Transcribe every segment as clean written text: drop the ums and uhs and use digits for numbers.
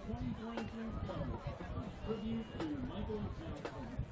2023 film, tribute to Michael Johnson.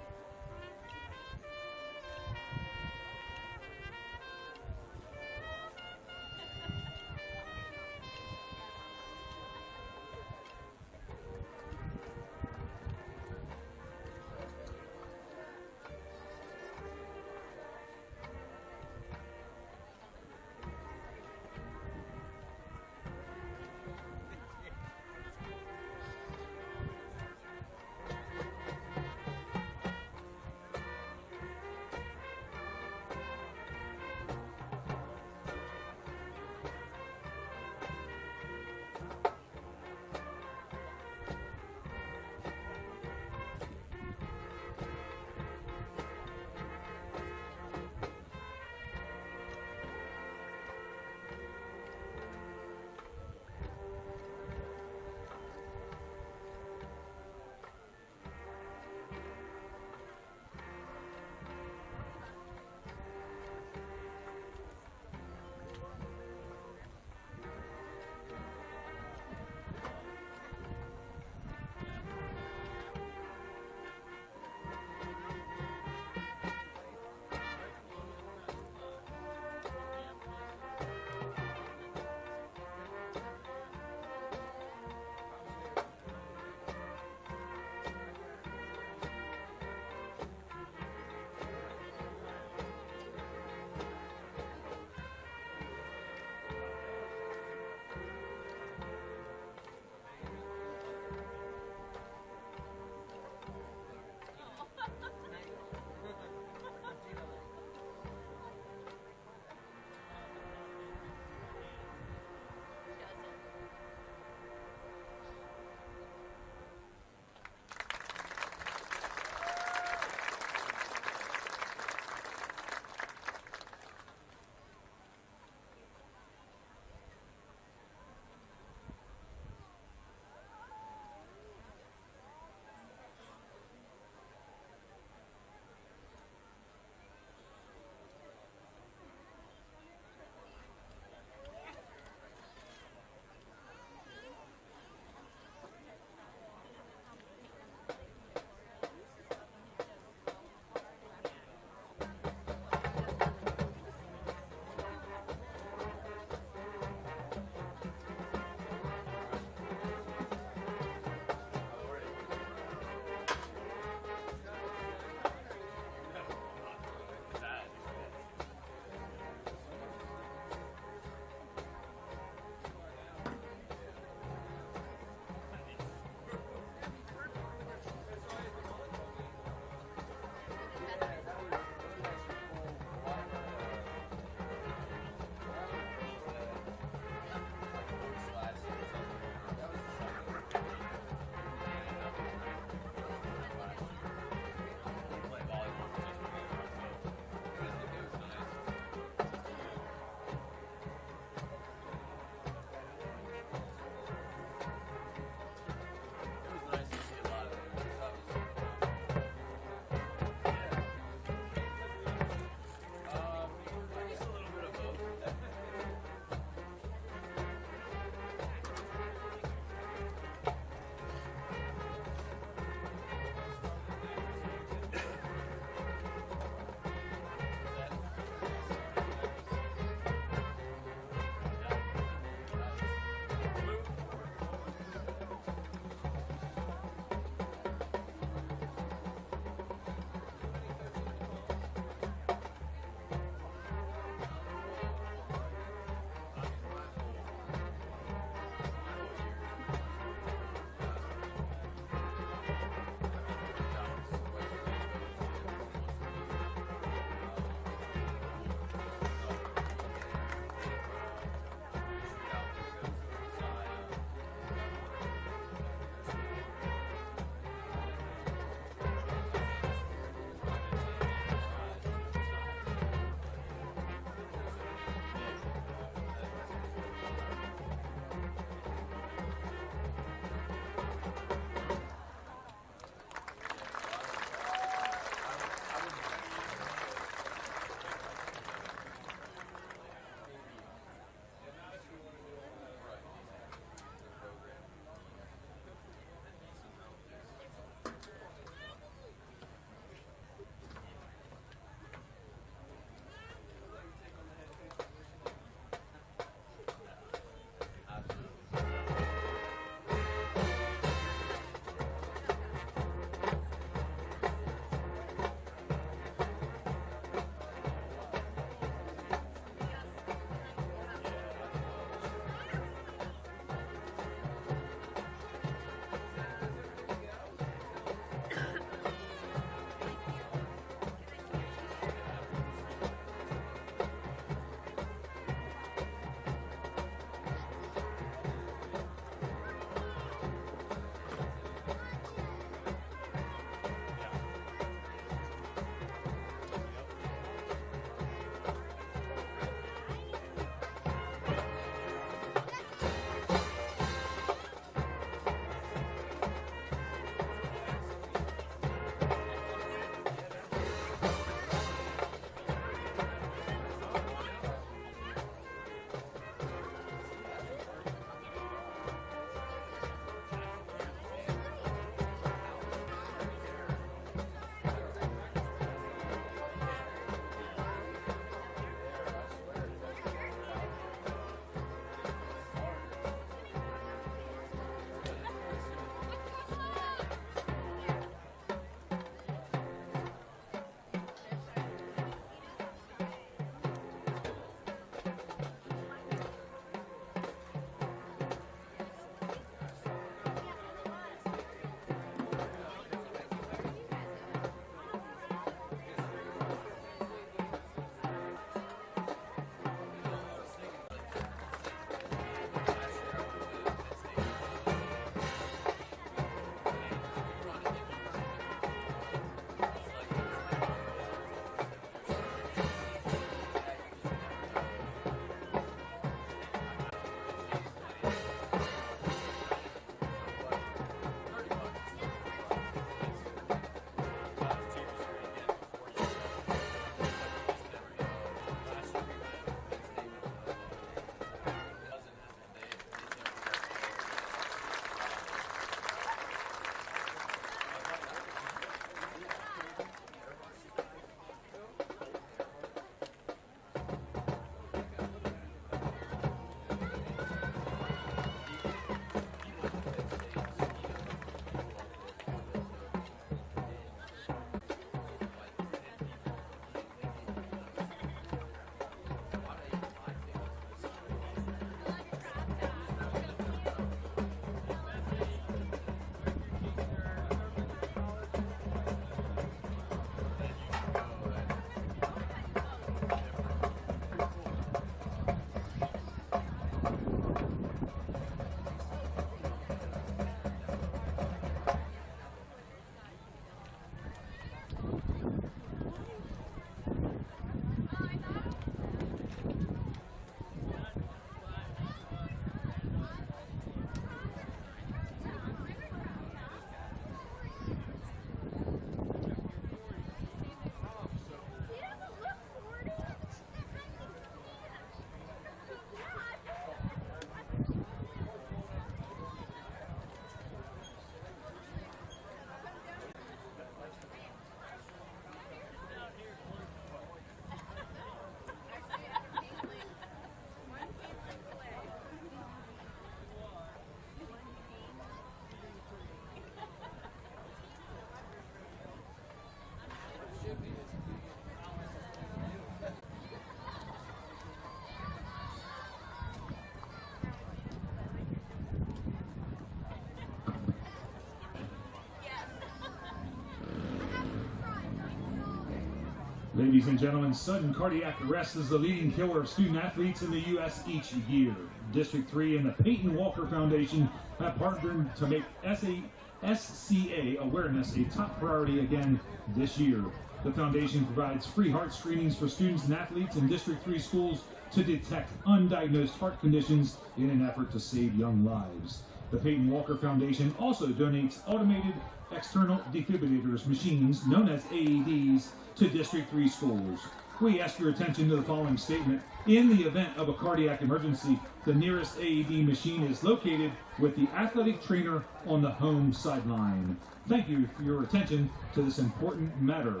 Ladies and gentlemen, sudden cardiac arrest is the leading killer of student athletes in the U.S. each year. District 3 and the Peyton Walker Foundation have partnered to make SCA awareness a top priority again this year. The foundation provides free heart screenings for students and athletes in District 3 schools to detect undiagnosed heart conditions in an effort to save young lives. The Peyton Walker Foundation also donates automated external defibrillators machines, known as AEDs, to District 3 schools. We ask your attention to the following statement. In the event of a cardiac emergency, the nearest AED machine is located with the athletic trainer on the home sideline. Thank you for your attention to this important matter.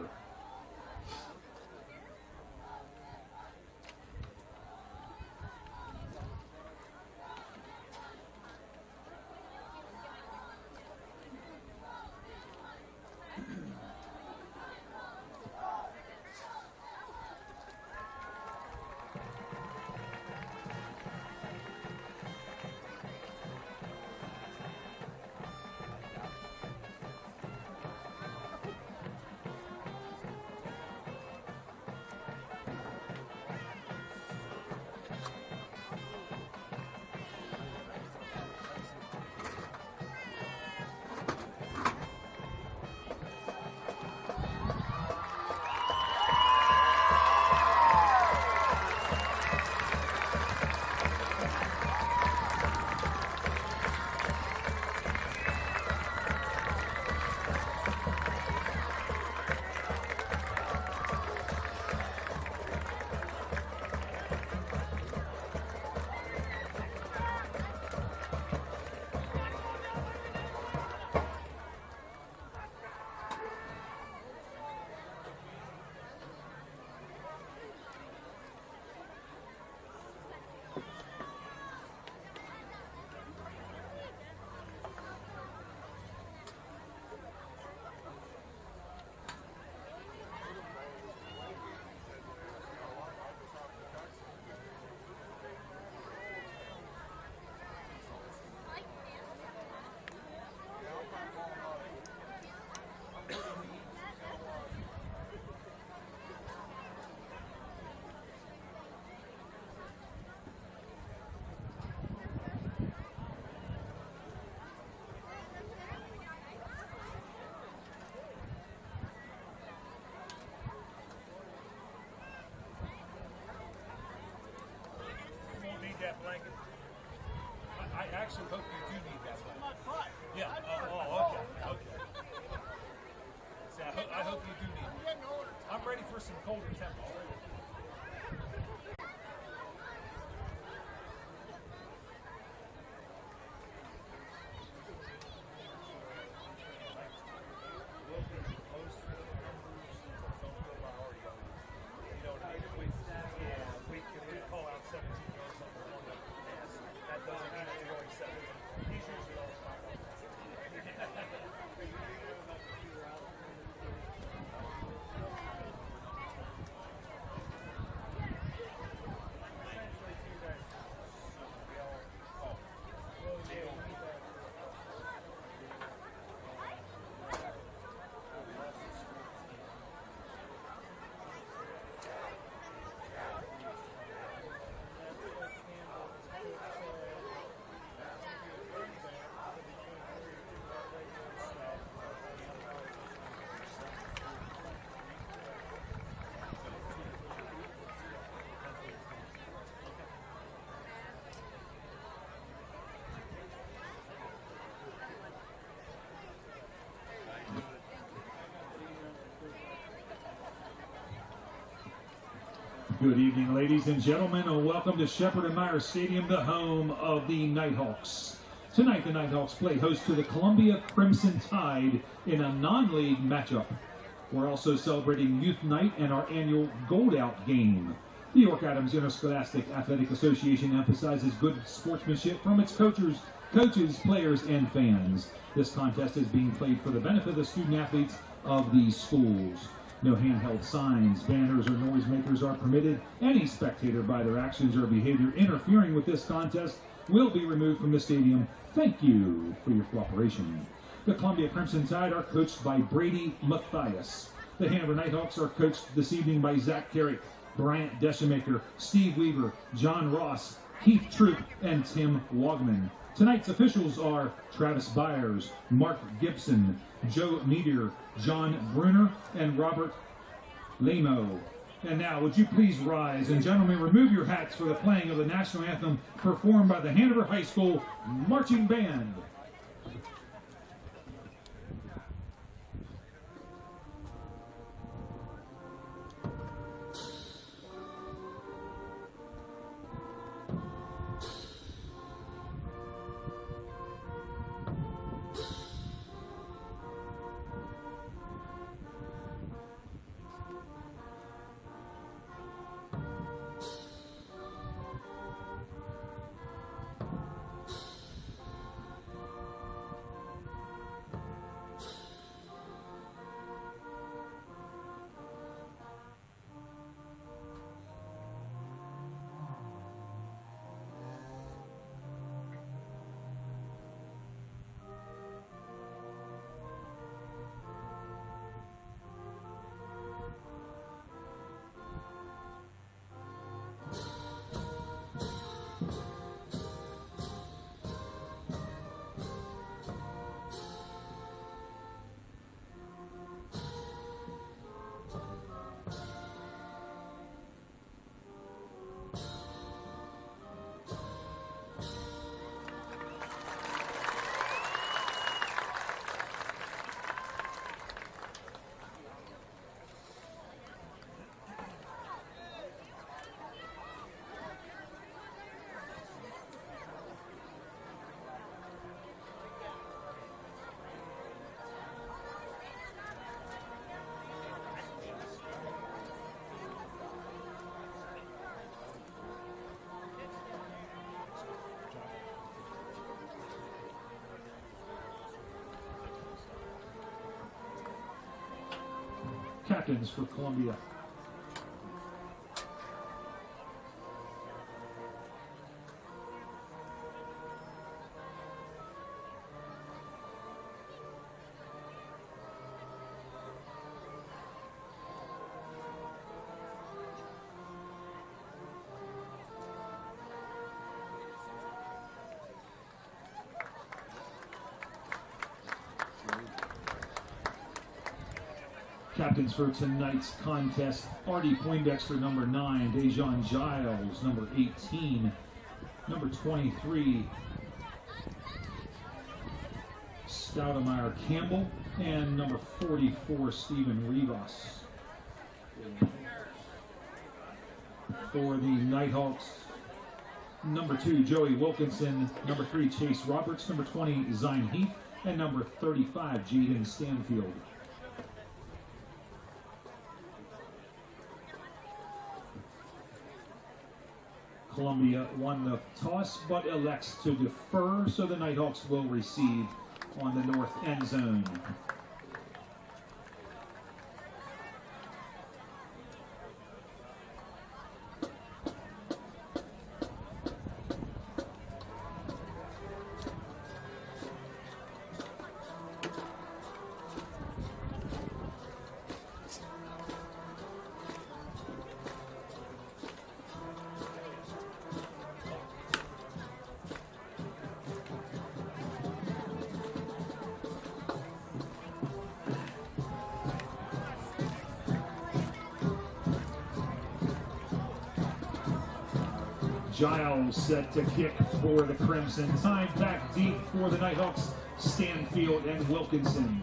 That blanket. I actually hope you do need that blanket. Yeah. Okay. See, I hope you do need it. I'm ready for some colder temps. Good evening, ladies and gentlemen, and welcome to Shepherd & Meyer Stadium, the home of the Nighthawks. Tonight, the Nighthawks play host to the Columbia Crimson Tide in a non-league matchup. We're also celebrating Youth Night and our annual Gold Out game. The York Adams Interscholastic Athletic Association emphasizes good sportsmanship from its coaches, players, and fans. This contest is being played for the benefit of the student athletes of these schools. No handheld signs, banners, or noisemakers are permitted. Any spectator by their actions or behavior interfering with this contest will be removed from the stadium. Thank you for your cooperation. The Columbia Crimson Tide are coached by Brady Mathias. The Hanover Nighthawks are coached this evening by Zach Carey, Bryant Deschemaker, Steve Weaver, John Ross, Keith Troop, and Tim Wogman. Tonight's officials are Travis Byers, Mark Gibson, Joe Meteor, John Bruner, and Robert Lamo. And now, would you please rise, and gentlemen, remove your hats for the playing of the national anthem performed by the Hanover High School Marching Band. Captains for Columbia. Captains for tonight's contest, Artie Poindexter, number 9, Dejan Giles, number 18, number 23, Stoudemeyer Campbell, and number 44, Stephen Rivas. For the Nighthawks, number 2, Joey Wilkinson, number 3, Chase Roberts, number 20, Zine Heath, and number 35, Jaden Stanfield. Columbia won the toss but elects to defer, so the Nighthawks will receive on the north end zone. Giles set to kick for the Crimson. Time back deep for the Nighthawks, Stanfield and Wilkinson.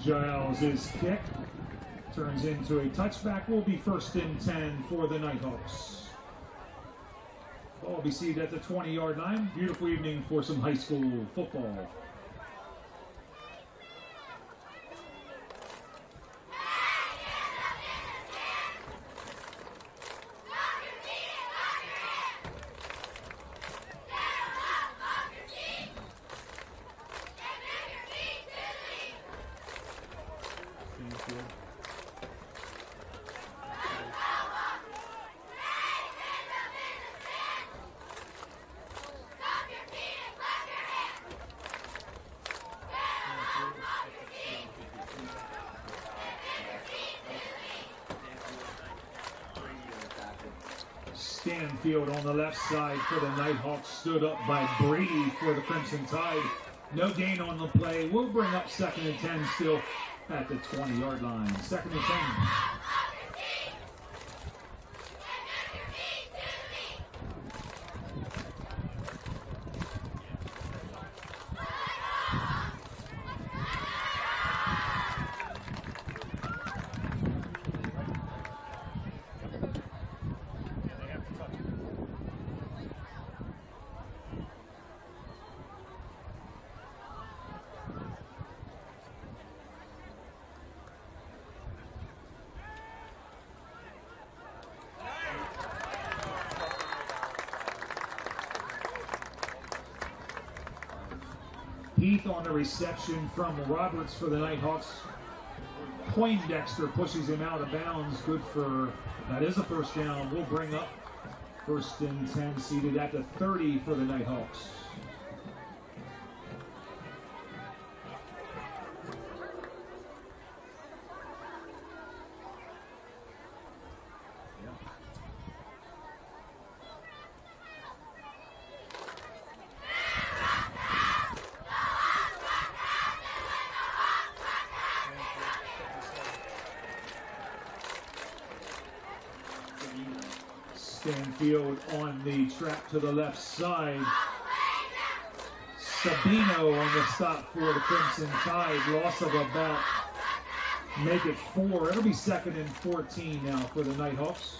Giles' kick turns into a touchback. Will be 1st and 10 for the Nighthawks. Ball will be seated at the 20-yard line. Beautiful evening for some high school football. Stanfield on the left side for the Nighthawks, stood up by Brady for the Crimson Tide. No gain on the play. We'll bring up 2nd and 10 still at the 20-yard line. 2nd and 10. Heath on the reception from Roberts for the Nighthawks. Poindexter pushes him out of bounds. Good for, that is a 1st down. We'll bring up 1st and 10, seated at the 30 for the Nighthawks. Stanfield on the trap to the left side. Sabino on the stop for the Crimson Tide. Loss of about, make it 4. It'll be 2nd and 14 now for the Nighthawks.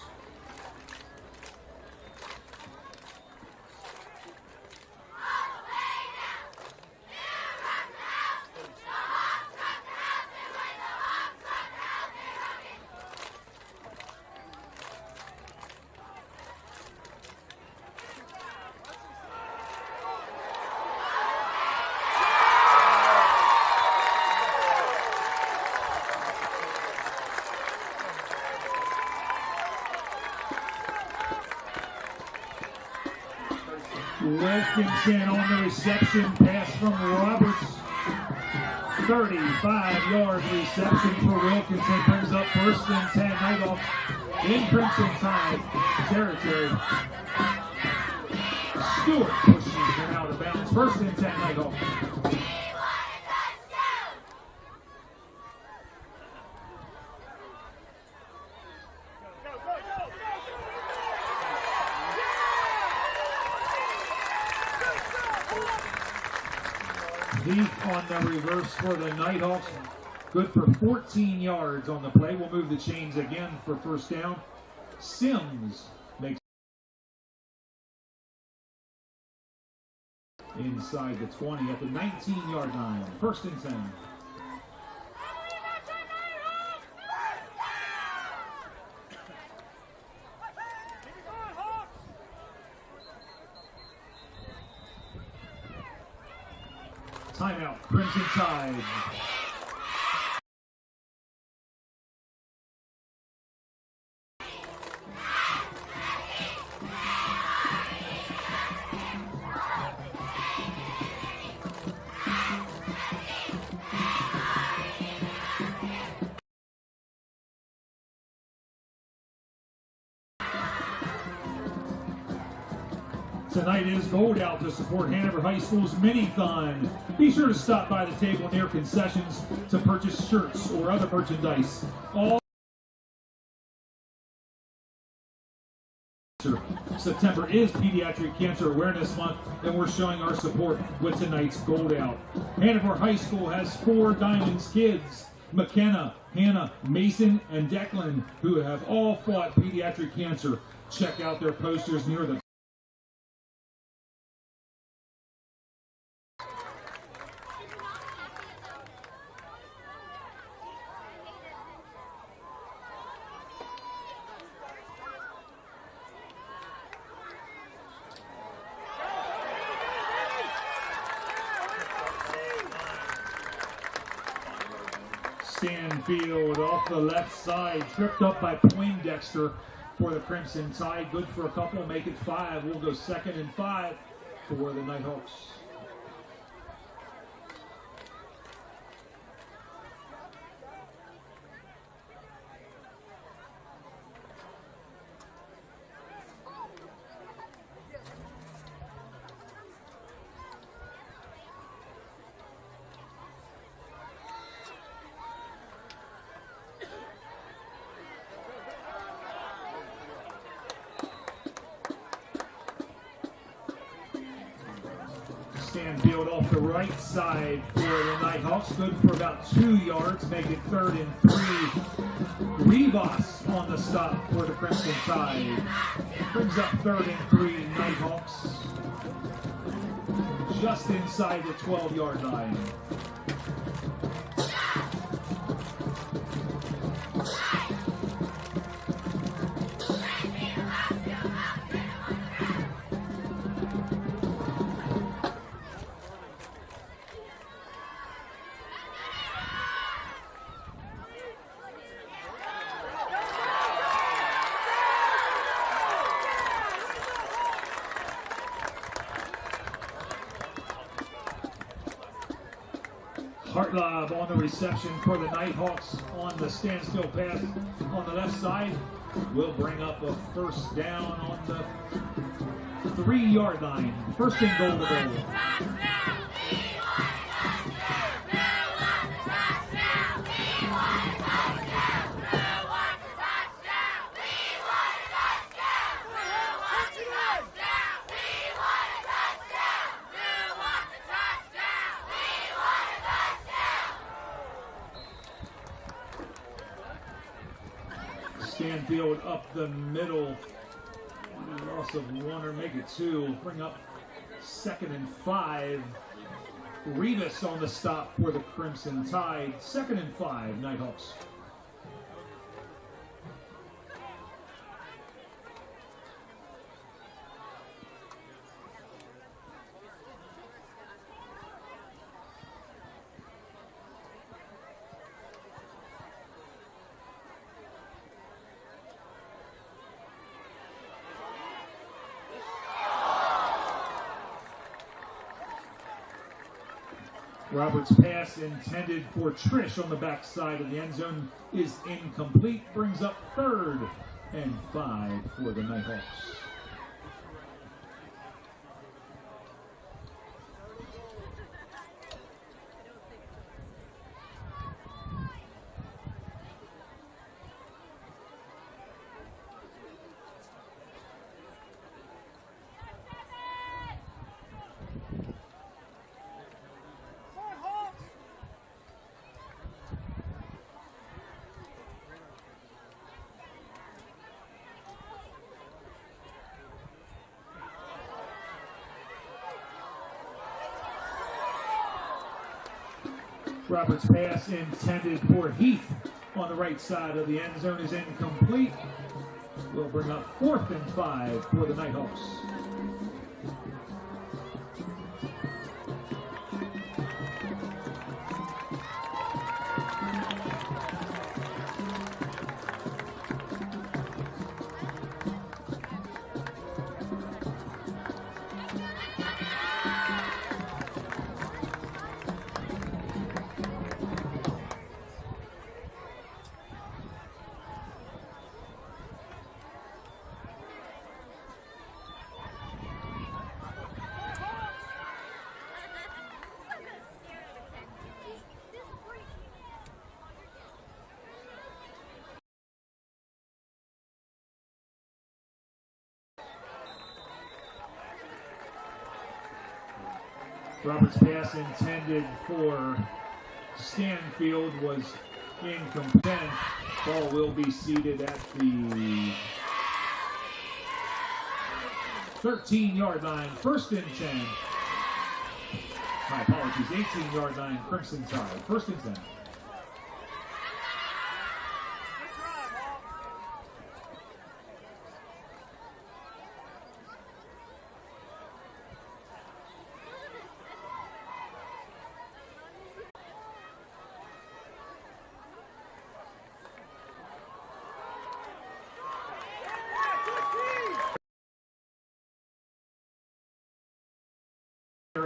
Wilkinson on the reception, pass from Roberts. 35-yard reception for Wilkinson, brings up 1st and 10, Nighthawks in Crimson Tide territory. Stewart pushes him out of bounds. 1st and 10, Nighthawks. Heath on the reverse for the Nighthawks. Good for 14 yards on the play. We'll move the chains again for 1st down. Sims makes inside the 20 at the 19-yard line. 1st and 10. Timeout, Crimson Tide. Tonight is Gold Out to support Hanover High School's Mini-Thon. Be sure to stop by the table near concessions to purchase shirts or other merchandise. September is Pediatric Cancer Awareness Month, and we're showing our support with tonight's Gold Out. Hanover High School has 4 Diamonds kids McKenna, Hannah, Mason, and Declan, who have all fought pediatric cancer. Check out their posters near the Stanfield off the left side, tripped up by Poindexter for the Crimson Tide. Good for a couple, make it 5. We'll go 2nd and 5 for the Nighthawks. Stanfield off the right side for the Nighthawks. Good for about 2 yards. Make it 3rd and 3. Rivas on the stop for the Crimson Tide. Brings up 3rd and 3 Nighthawks. Just inside the 12-yard line. Hartlab on the reception for the Nighthawks on the standstill pass on the left side. Will bring up a 1st down on the 3-yard line. 1st and goal to goal. Stanfield up the middle. Loss of 1 or make it 2. Bring up 2nd and 5. Rivas on the stop for the Crimson Tide. 2nd and 5, Nighthawks. Roberts' pass intended for Trish on the backside of the end zone is incomplete. Brings up 3rd and 5 for the Nighthawks. Roberts' pass intended for Heath on the right side of the end zone is incomplete. Will bring up 4th and 5 for the Nighthawks. Roberts' pass intended for Stanfield was incomplete. Ball will be seated at the 13-yard line, 1st and 10. My apologies, 18-yard line, Crimson Tide, 1st and 10.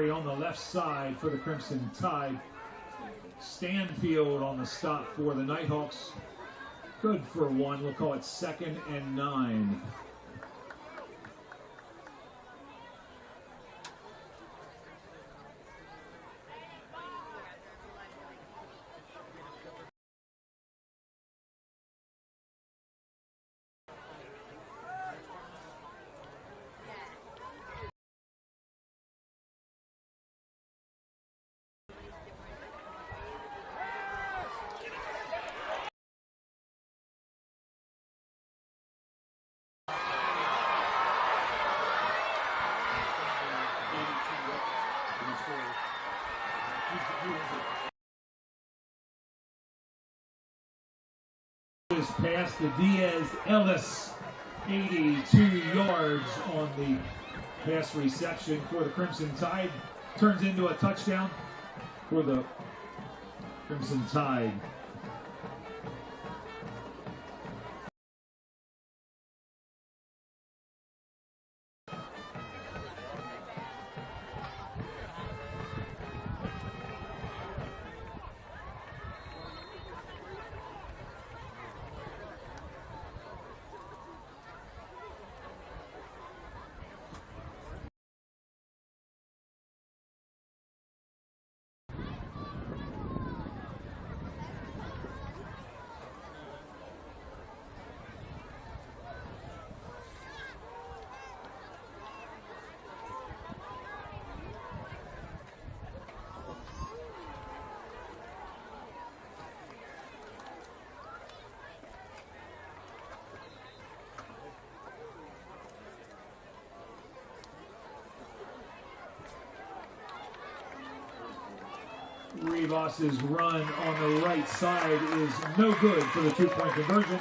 On the left side for the Crimson Tide. Stanfield on the stop for the Nighthawks. Good for 1. We'll call it 2nd and 9. Is past the Diaz Ellis, 82 yards on the pass reception for the Crimson Tide. Turns into a touchdown for the Crimson Tide. Rivas's run on the right side is no good for the 2-point conversion.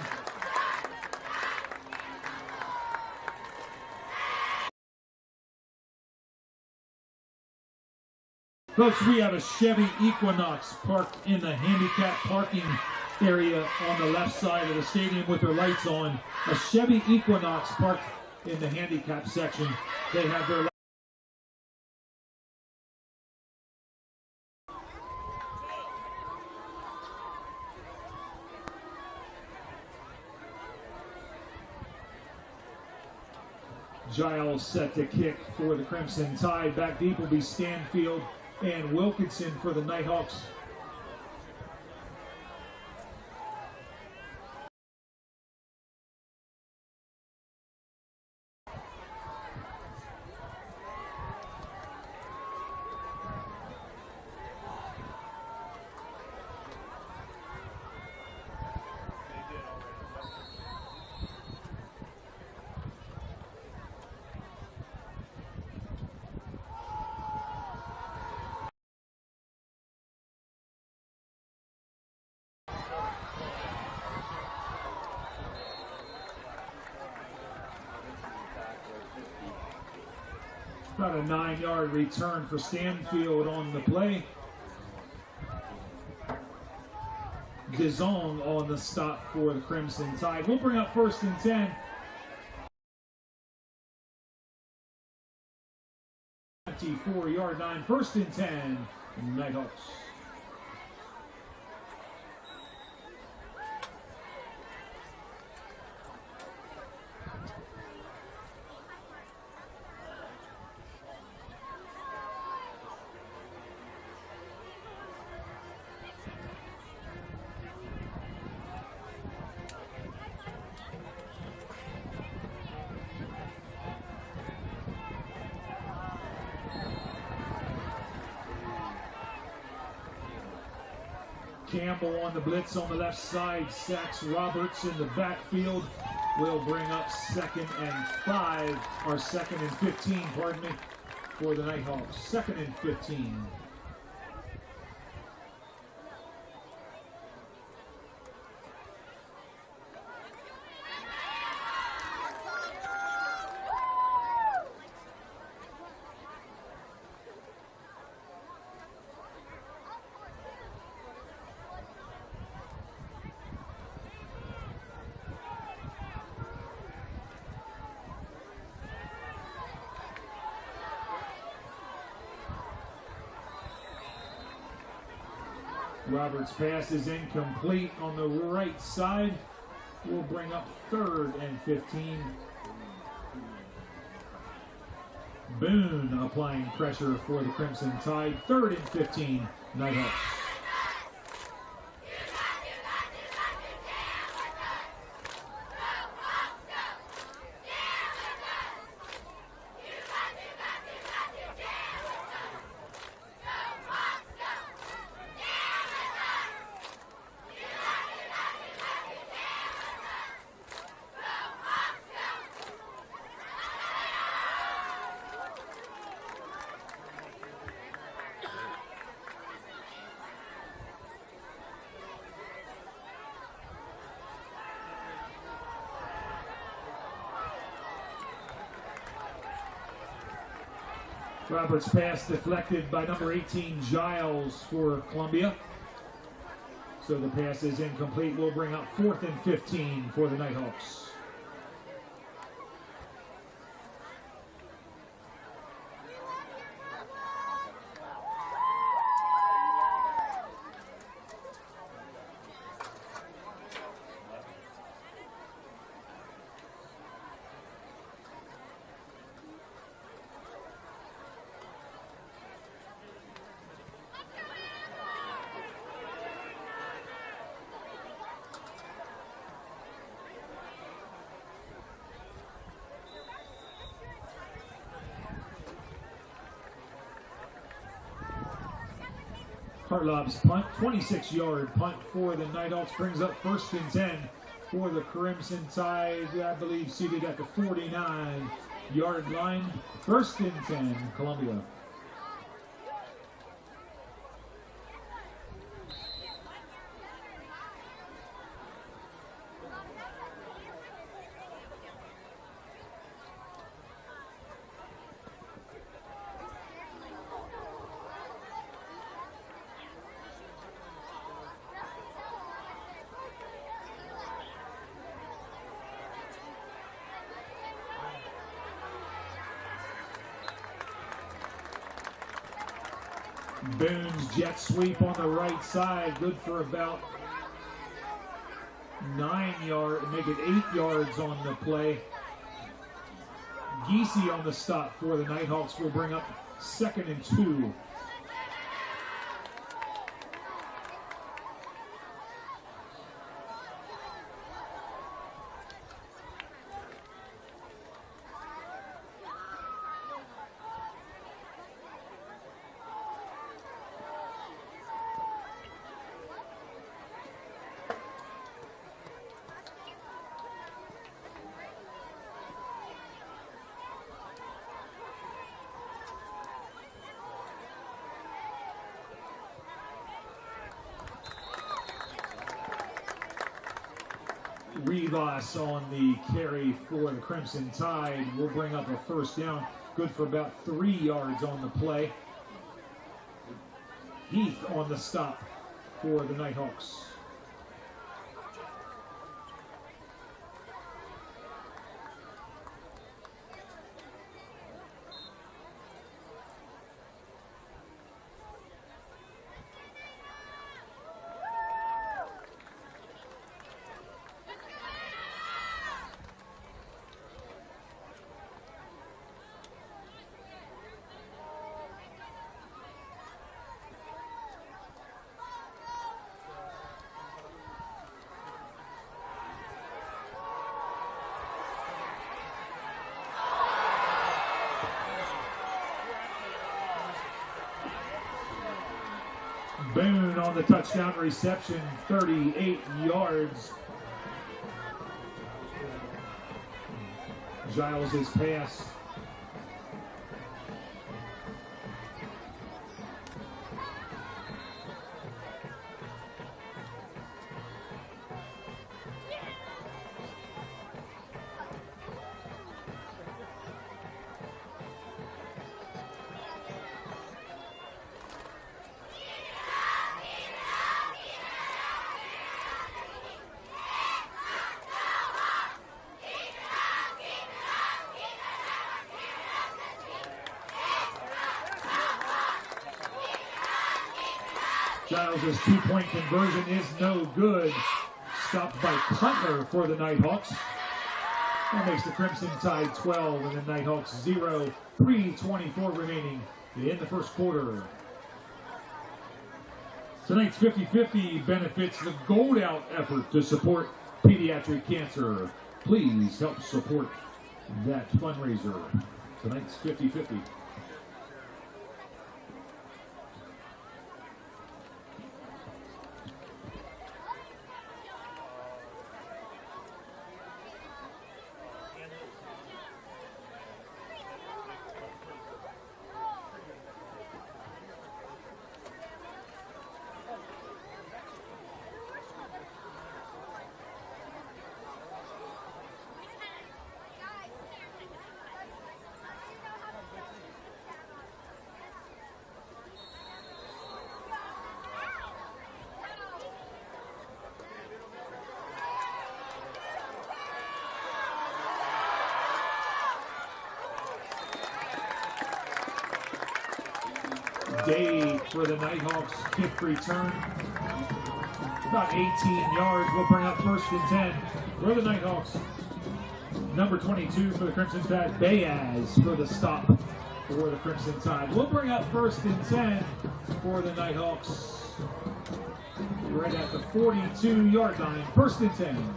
Folks, we have a Chevy Equinox parked in the handicap parking area on the left side of the stadium with their lights on. A Chevy Equinox parked in the handicap section. They have their Giles set to kick for the Crimson Tide. Back deep will be Stanfield and Wilkinson for the Nighthawks. About a 9-yard return for Stanfield on the play. DeZong on the stop for the Crimson Tide. We'll bring up 1st and 10. 24-yard line, 1st and 10, Nighthawks. Campbell on the blitz on the left side. Sacks Roberts in the backfield. Will bring up 2nd and 5, or 2nd and 15, pardon me, for the Nighthawks. 2nd and 15. Roberts' pass is incomplete on the right side. Will bring up 3rd and 15. Boone applying pressure for the Crimson Tide. 3rd and 15, Nighthawks. Roberts' pass deflected by number 18, Giles, for Columbia. So the pass is incomplete. Will bring up 4th and 15 for the Nighthawks. Hartlob's punt, 26-yard punt for the Nighthawks, brings up 1st and 10 for the Crimson Tide, I believe seated at the 49-yard line. 1st and 10, Columbia. Boone's jet sweep on the right side, good for about 9 yards, make it 8 yards on the play. Giese on the stop for the Nighthawks will bring up 2nd and 2. Rivas on the carry for the Crimson Tide will bring up a 1st down, good for about 3 yards on the play. Heath on the stop for the Nighthawks. on the touchdown reception, 38 yards. Giles' pass. Giles' two-point conversion is no good. Stopped by Cutler for the Nighthawks. That makes the Crimson Tide 12 and the Nighthawks 0. 3:24 remaining in the first quarter. Tonight's 50-50 benefits the Gold Out effort to support pediatric cancer. Please help support that fundraiser. Tonight's 50-50. Day for the Nighthawks, fifth return. About 18 yards. We'll bring up 1st and 10 for the Nighthawks. Number 22 for the Crimson Tide, Bayaz for the stop for the Crimson Tide. We'll bring up 1st and 10 for the Nighthawks. Right at the 42-yard line, 1st and 10.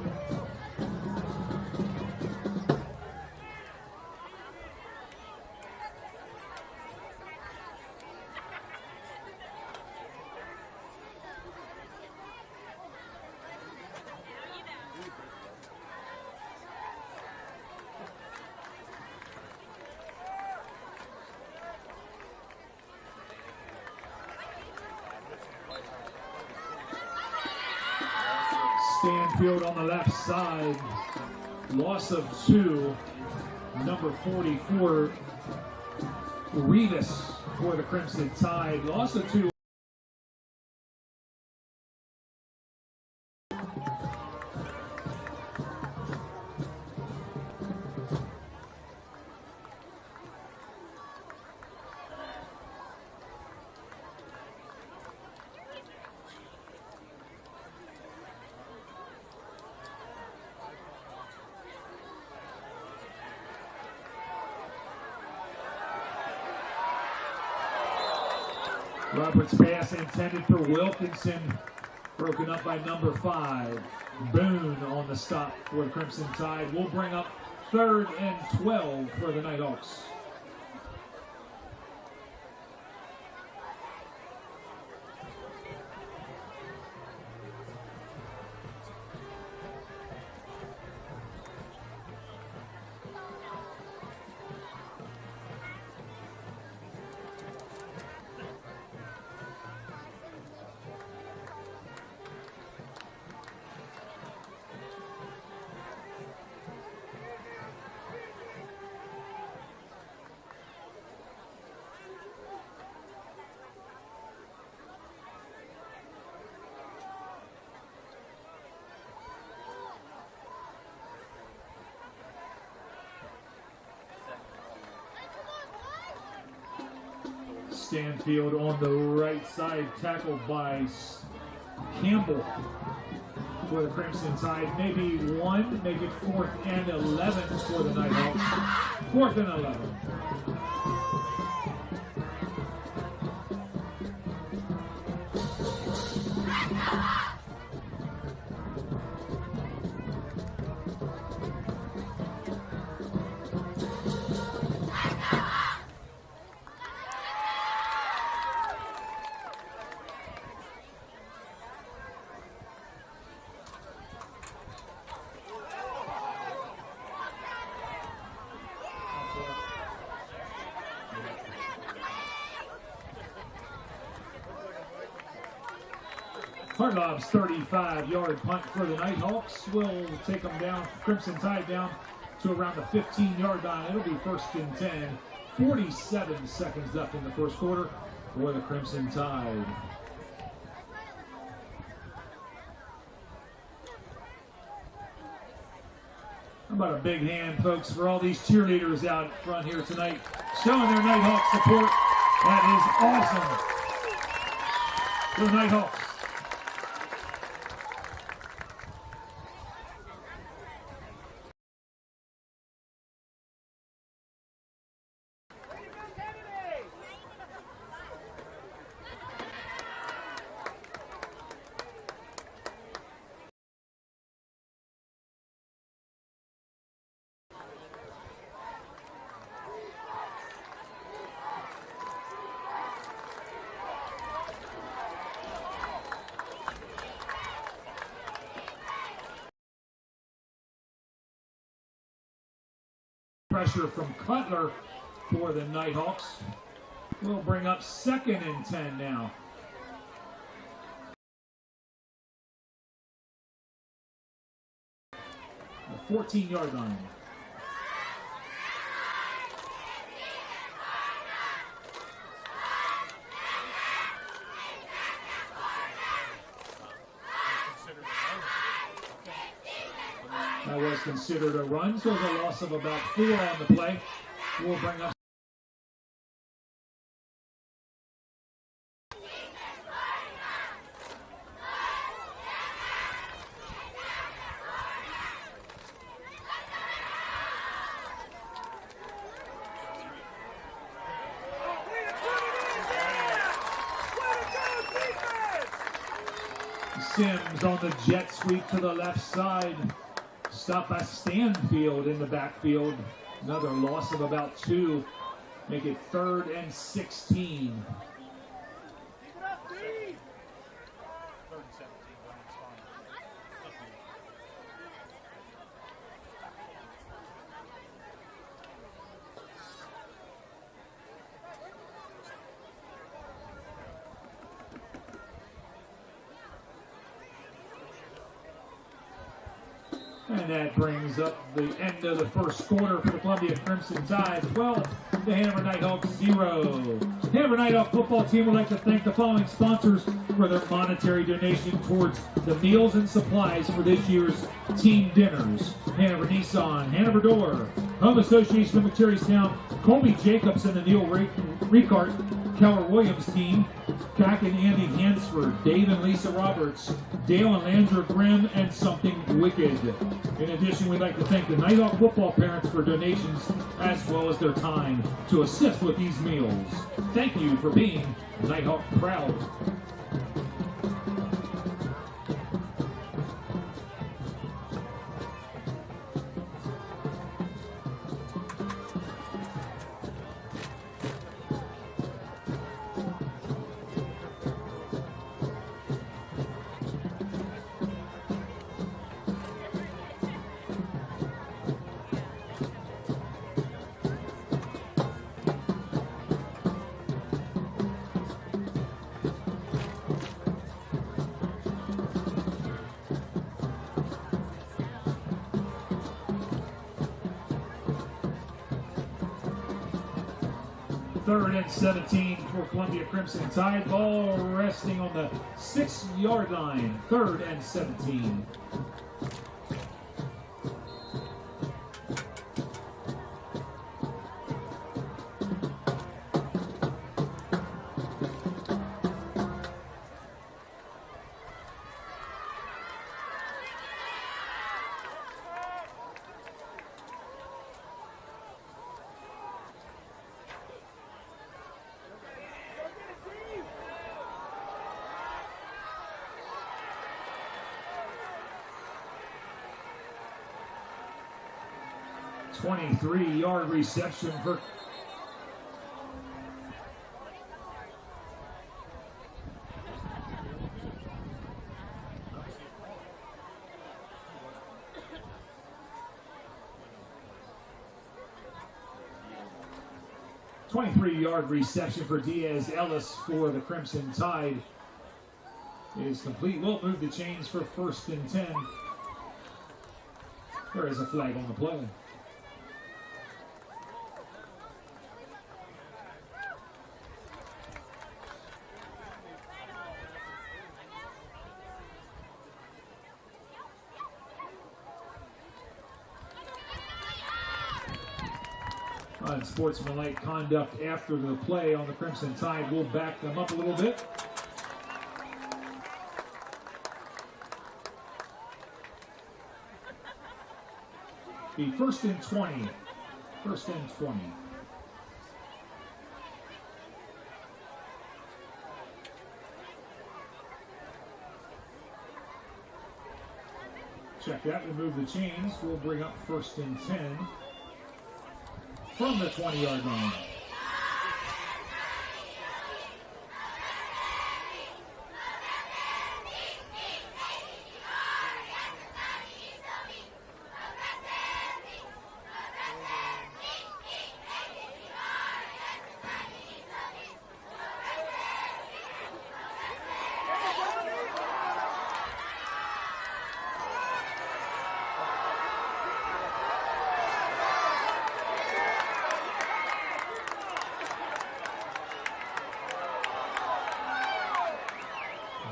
Stanfield on the left side, loss of 2, number 44, Rivas for the Crimson Tide, loss of 2. Roberts' pass intended for Wilkinson, broken up by number 5. Boone on the stop for the Crimson Tide. We'll bring up 3rd and 12 for the Nighthawks. Stanfield on the right side, tackled by Campbell for the Crimson Tide. Maybe 1, make it 4th and 11 for the Nighthawks. 4th and 11. Hartlob's 35-yard punt for the Nighthawks will take them down, Crimson Tide down to around the 15-yard line. It'll be 1st and 10. 47 seconds left in the first quarter for the Crimson Tide. How about a big hand, folks, for all these cheerleaders out front here tonight, showing their Nighthawk support. That is awesome. For the Nighthawks. Pressure from Cutler for the Nighthawks. We'll bring up 2nd and 10 now. The 14-yard line. That was considered a run, so the loss of about 4 on the play. We'll bring up Sims on the jet sweep to the left side. Stop by Stanfield in the backfield. Another loss of about 2. Make it 3rd and 16. And that brings up the end of the first quarter for the Columbia Crimson Tide. 12, the Hanover Nighthawks 0. The Hanover Nighthawk football team would like to thank the following sponsors for their monetary donation towards the meals and supplies for this year's team dinners. Hanover Nissan, Hanover Door, Home Association of McCherrystown, Colby Jacobs and the Neil Ricart Keller Williams team, Jack and Andy Hansford, Dave and Lisa Roberts, Dale and Landra Grimm, and Something Wicked. In addition, we'd like to thank the Nighthawk football parents for donations as well as their time to assist with these meals. Thank you for being Nighthawk proud. Third and 17 for Columbia Crimson Tide. Ball resting on the 6-yard line. 3rd and 17. Three-yard reception for Diaz Ellis for the Crimson Tide. is complete. We'll move the chains for 1st and 10. There is a flag on the play. Unsportsmanlike conduct after the play on the Crimson Tide. We'll back them up a little bit. Be 1st and 20. 1st and 20. Check that. We move the chains. We'll bring up 1st and 10 from the 20-yard line.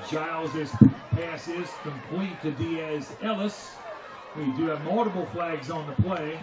Giles' pass is complete to Diaz Ellis. We do have multiple flags on the play.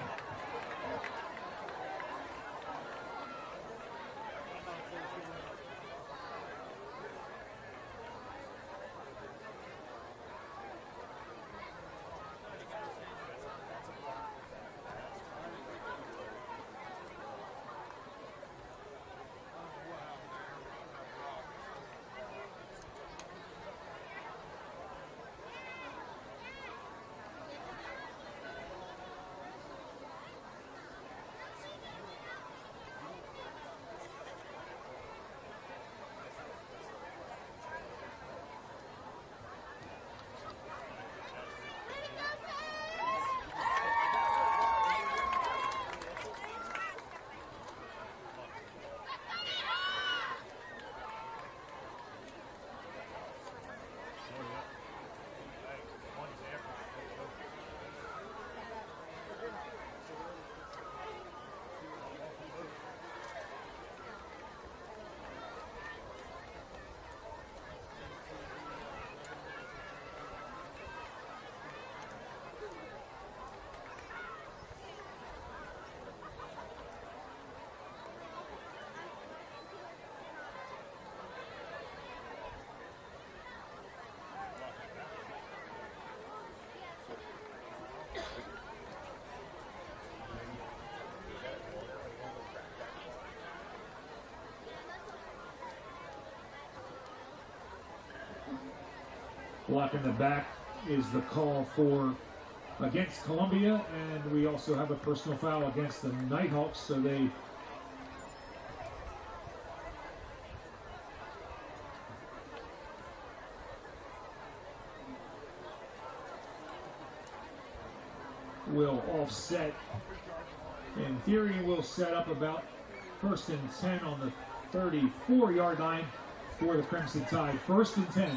Block in the back is the call for against Columbia, and we also have a personal foul against the Nighthawks, so they will offset. In theory, we'll set up about 1st and 10 on the 34-yard line for the Crimson Tide. 1st and 10.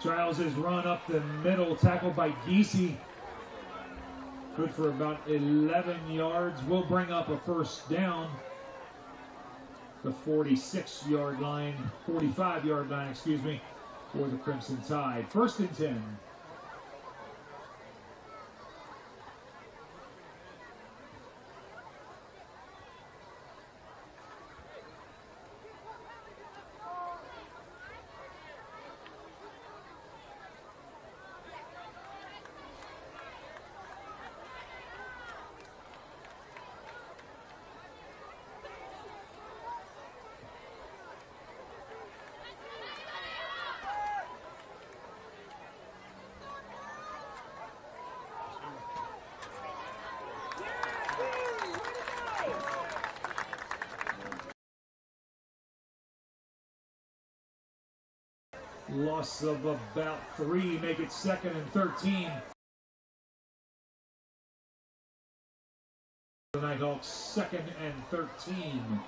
Giles is run up the middle, tackled by Giese. Good for about 11 yards. We'll bring up a 1st down. The 46-yard line, 45-yard line, excuse me, for the Crimson Tide. 1st and 10. Loss of about 3, make it 2nd and 13. The Nighthawks 2nd and 13.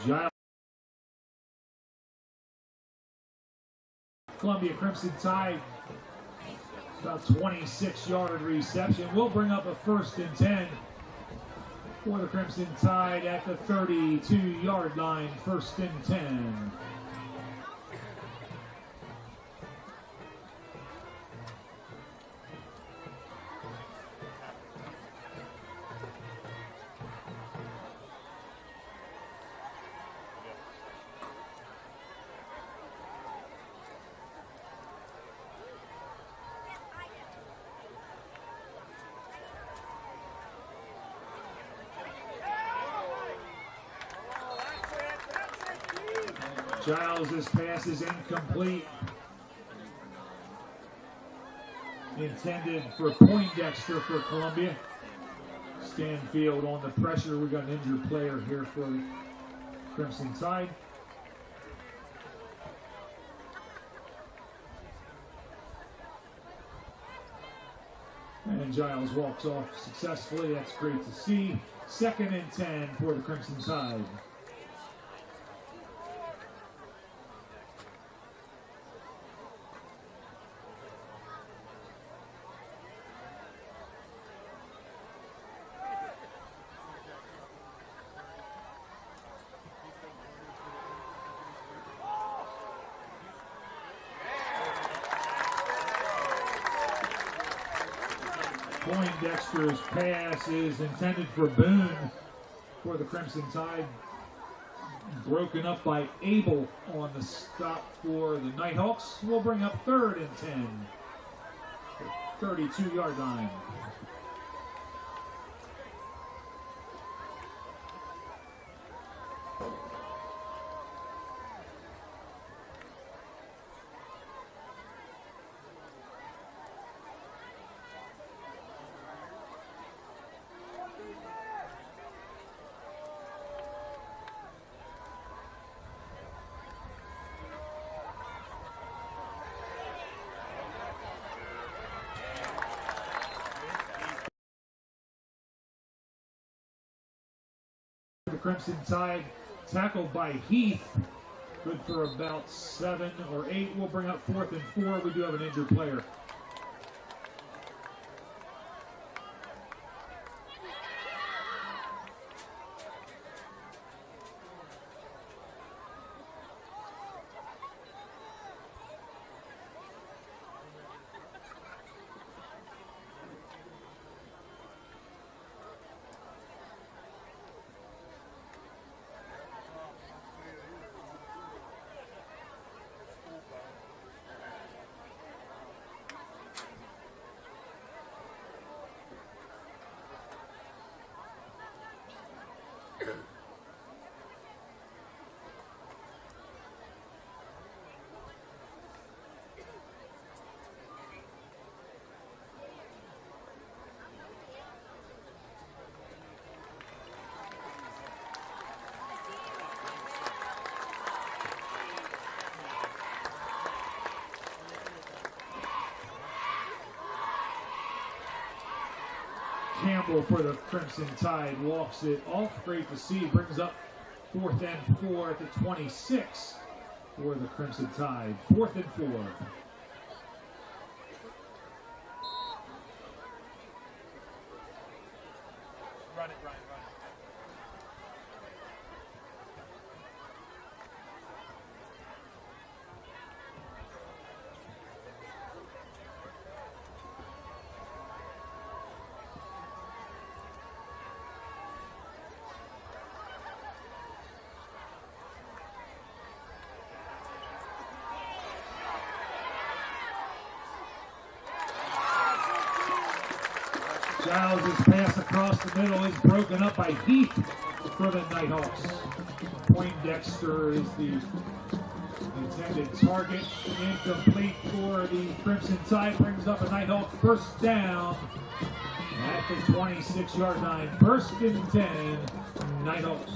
Giles. Columbia Crimson Tide, about 26-yard reception. We'll bring up a 1st and 10 for the Crimson Tide at the 32-yard line, 1st and 10. Giles' pass is incomplete. Intended for Poindexter for Columbia. Stanfield on the pressure. We got an injured player here for the Crimson Tide. And Giles walks off successfully. That's great to see. 2nd and 10 for the Crimson Tide. Poindexter's pass is intended for Boone for the Crimson Tide. Broken up by Abel on the stop for the Nighthawks. We'll bring up 3rd and 10. 32-yard line. The Crimson Tide tackled by Heath. Good for about 7 or 8. We'll bring up 4th and 4. We do have an injured player. Campbell for the Crimson Tide walks it off. Great to see. Brings up 4th and 4 at the 26 for the Crimson Tide. 4th and 4. Run it, Ryan, run it. Giles' pass across the middle is broken up by Heath for the Nighthawks. Poindexter is the intended target. Incomplete for the Crimson Tide. Brings up a Nighthawk first down at the 26-yard line. First and 10, Nighthawks.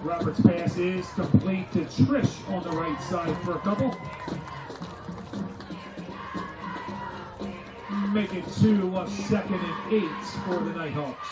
Roberts' pass is complete to Trish on the right side for a couple. Make it 2 of 2nd and 8 for the Nighthawks.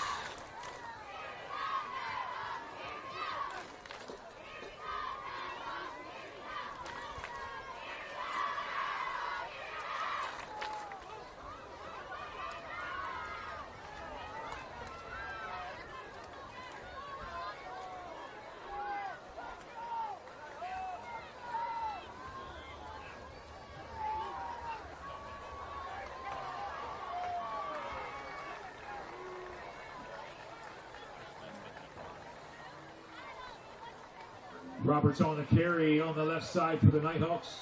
Roberts on the carry on the left side for the Nighthawks.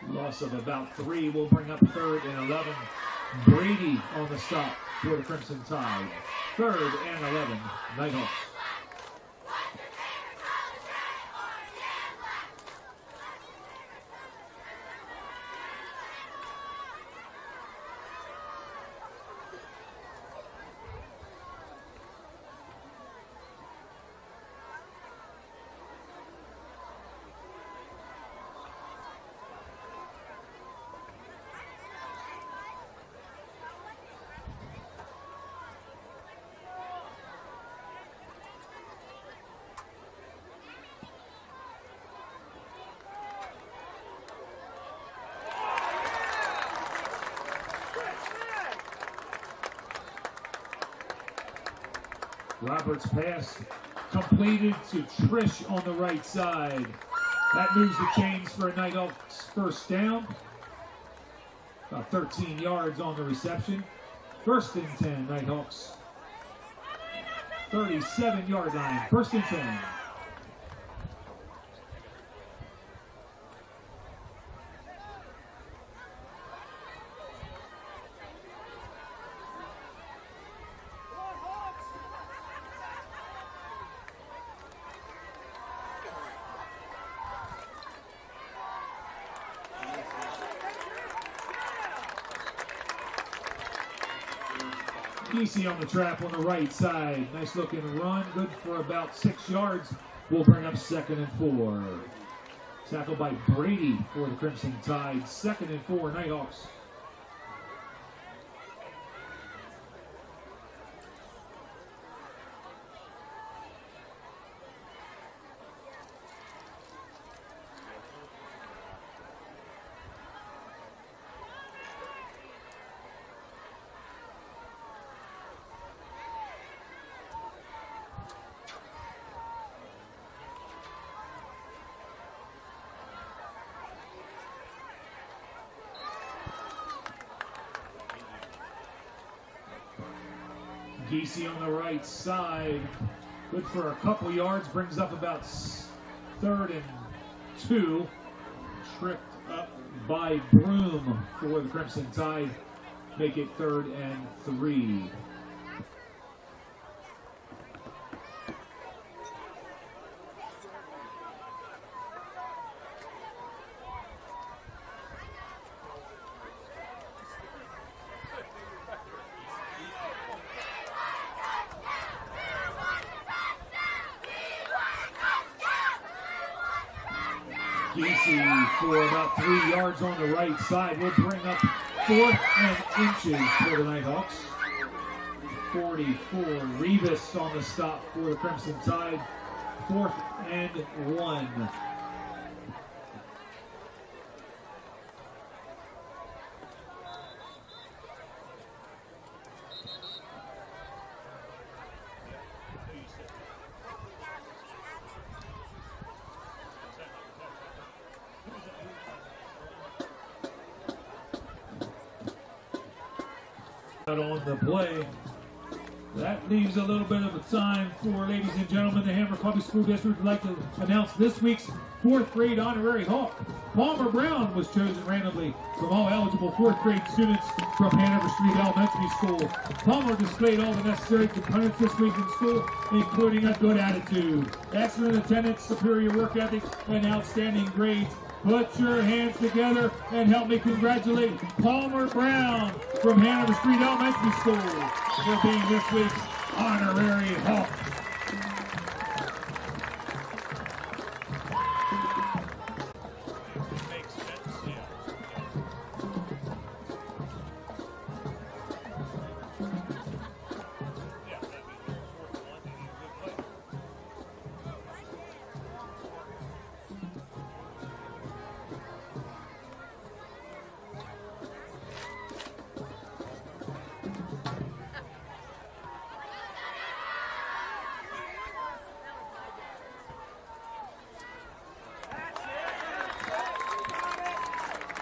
Loss of about 3 will bring up 3rd and 11. Brady on the stop for the Crimson Tide. 3rd and 11, Nighthawks. Roberts' pass completed to Trish on the right side. That moves the chains for a Nighthawks first down. About 13 yards on the reception. 1st and 10, Nighthawks. 37-yard line, 1st and 10. Easy on the trap on the right side. Nice looking run. Good for about 6 yards. Will bring up 2nd and 4. Tackled by Brady for the Crimson Tide. 2nd and 4, Nighthawks. Geesey on the right side, good for a couple yards, brings up about 3rd and 2. Tripped up by Broom for the Crimson Tide, make it 3rd and 3. Geesey for about 3 yards on the right side. Will bring up 4th and inches for the Nighthawks. 44. Revis on the stop for the Crimson Tide. 4th and 1. On the play. That leaves a little bit of a time for, ladies and gentlemen, the Hanover Public School District would like to announce this week's 4th grade honorary Hawk. Palmer Brown was chosen randomly from all eligible 4th grade students from Hanover Street Elementary School. Palmer displayed all the necessary components this week in school, including a good attitude, excellent attendance, superior work ethic, and outstanding grades. Put your hands together and help me congratulate Palmer Brown from Hanover Street Elementary School for being this week's honorary Hawk.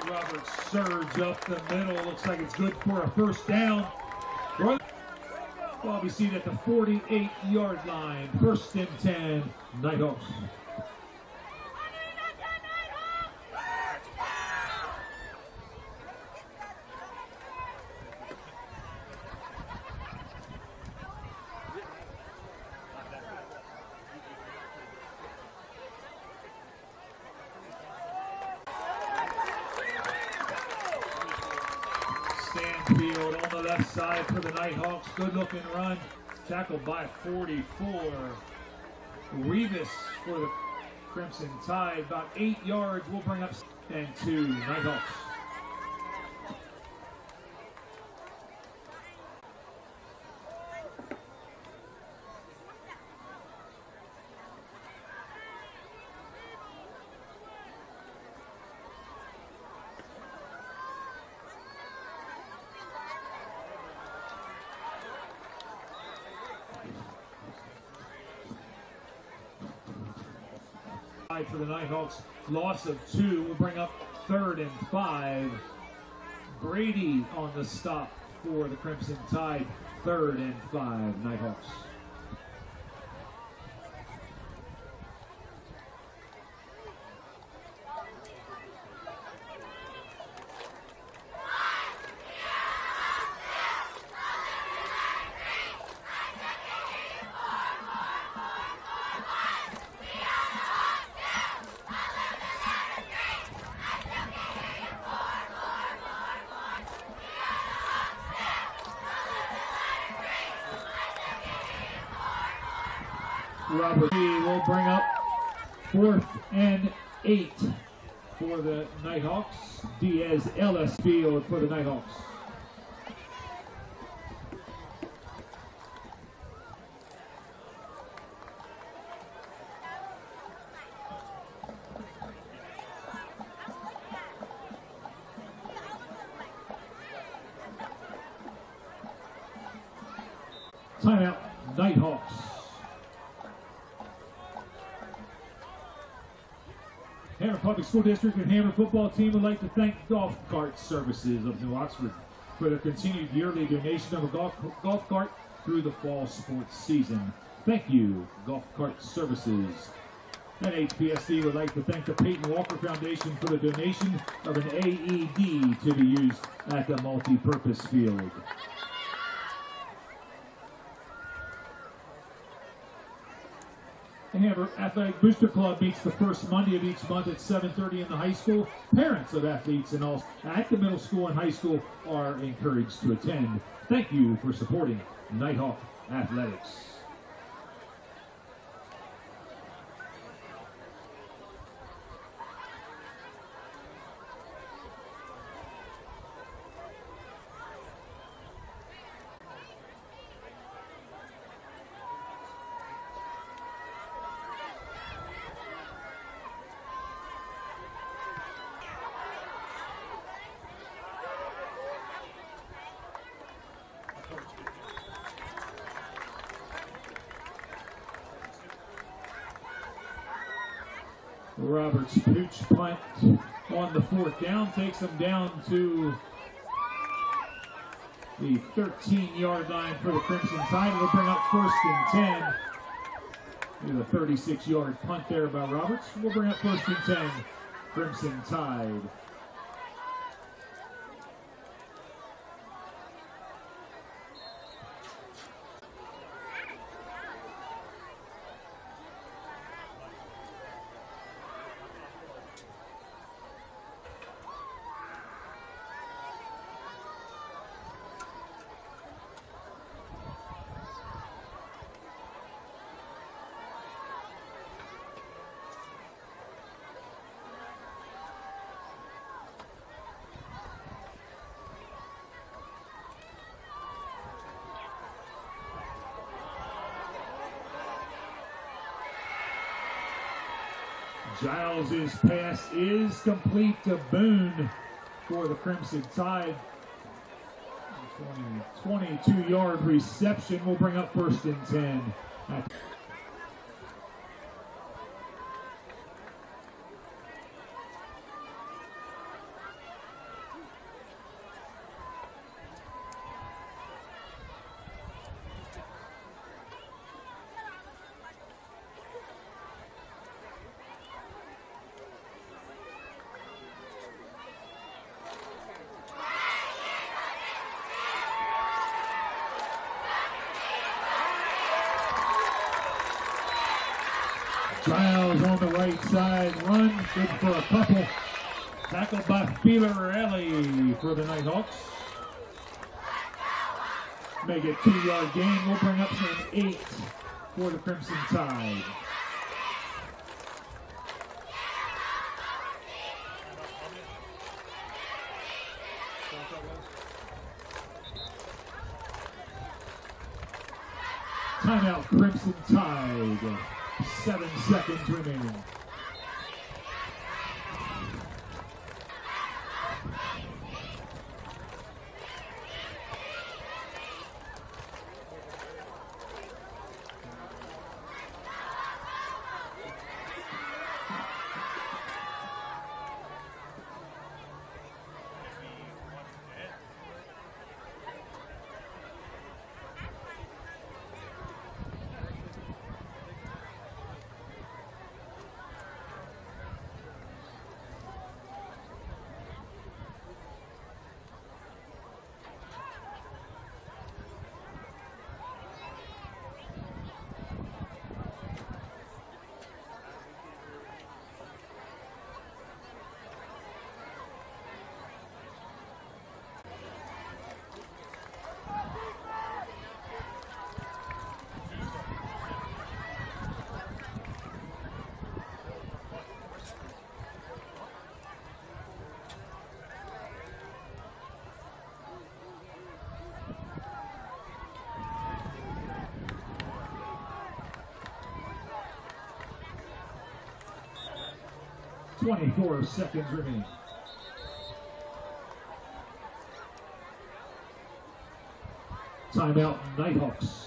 Roberts surge up the middle. Looks like it's good for a first down. Bobby seat at the 48-yard line. 1st and 10, Nighthawks. Stanfield on the left side for the Nighthawks. Good looking run. Tackled by 44. Revis for the Crimson Tide. About 8 yards. We'll bring up and 2 Nighthawks. For the Nighthawks, loss of 2 will bring up 3rd and 5. Brady on the stop for the Crimson Tide. 3rd and 5, Nighthawks. Robert will bring up 4th and 8 for the Nighthawks. Diaz Ellis field for the Nighthawks. Timeout, Nighthawks. Hanover Public School District and Hanover football team would like to thank Golf Cart Services of New Oxford for their continued yearly donation of a golf cart through the fall sports season. Thank you, Golf Cart Services. And HPSD would like to thank the Peyton Walker Foundation for the donation of an AED to be used at the multi-purpose field. The Hanover Athletic Booster Club meets the first Monday of each month at 7:30 in the high school. Parents of athletes and all at the middle school and high school are encouraged to attend. Thank you for supporting Nighthawk Athletics. Roberts pooch punt on the 4th down, takes them down to the 13-yard line for the Crimson Tide. It'll bring up 1st and 10. The 36-yard punt there by Roberts. We'll bring up 1st and 10, Crimson Tide. Giles' pass is complete to Boone for the Crimson Tide. 22-yard reception will bring up 1st and 10. Giles on the right side, run, good for a couple. Tackled by Filarelli for the Nighthawks. Make it 2-yard gain. We'll bring up some 8 for the Crimson Tide. Timeout, Crimson Tide. 7 seconds remaining. .24 seconds remaining. Timeout, Nighthawks.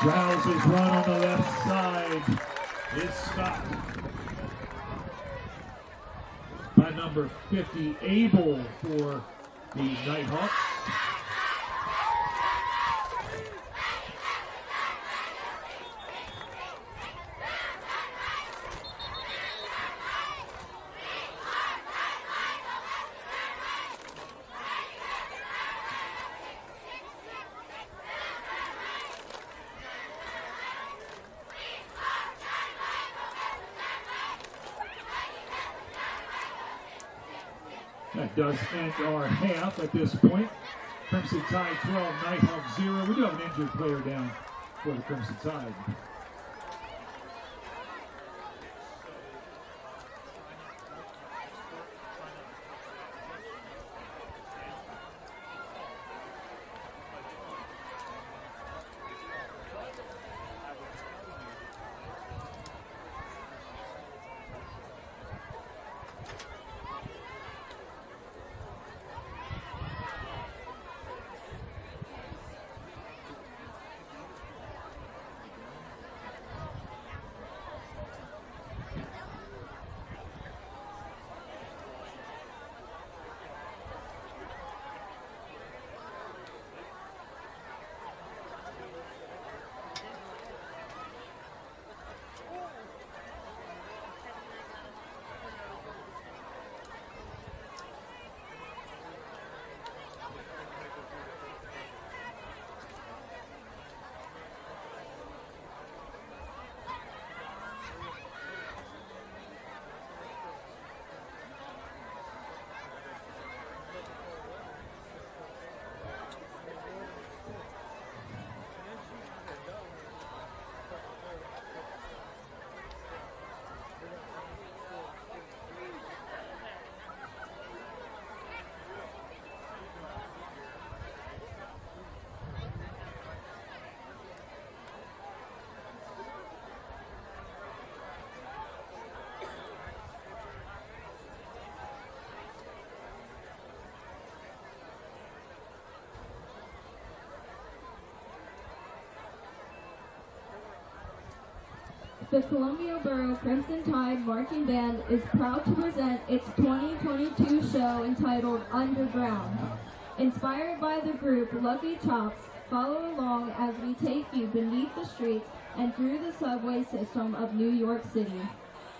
Giles' run on the left side is stopped. number 50, Abel, for the Nighthawks. That does end our half at this point. Crimson Tide 12, Nighthawks 0. We do have an injured player down for the Crimson Tide. The Columbia Borough Crimson Tide Marching Band is proud to present its 2022 show entitled Underground. Inspired by the group Lucky Chops, follow along as we take you beneath the streets and through the subway system of New York City.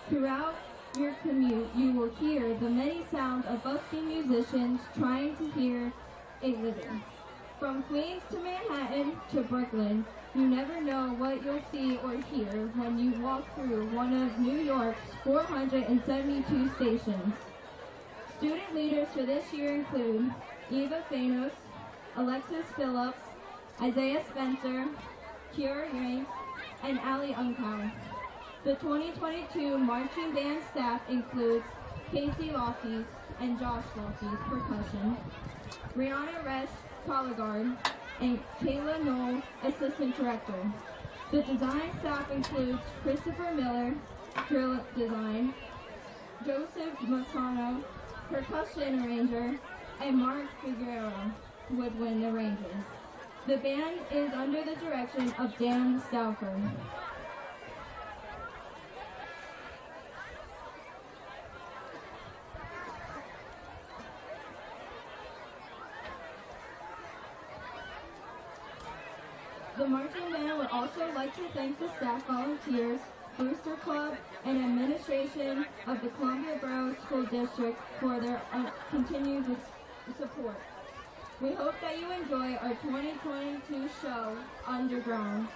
Throughout your commute, you will hear the many sounds of busking musicians trying to hear a living. From Queens to Manhattan to Brooklyn, you never know what you'll see or hear when you walk through one of New York's 472 stations. Student leaders for this year include Eva Fanos, Alexis Phillips, Isaiah Spencer, Kiera Yanks, and Ali Unkow. The 2022 marching band staff includes Casey Lofties and Josh Lofties, percussion, Rihanna Resch, color guard, and Kayla Knoll, assistant director. The design staff includes Christopher Miller, drill design, Joseph Massano, percussion arranger, and Mark Figueroa, woodwind arranger. The band is under the direction of Dan Stauffer. The marching band would also like to thank the staff volunteers, Booster Club, and administration of the Columbia Borough School District for their continued support. We hope that you enjoy our 2022 show, Underground.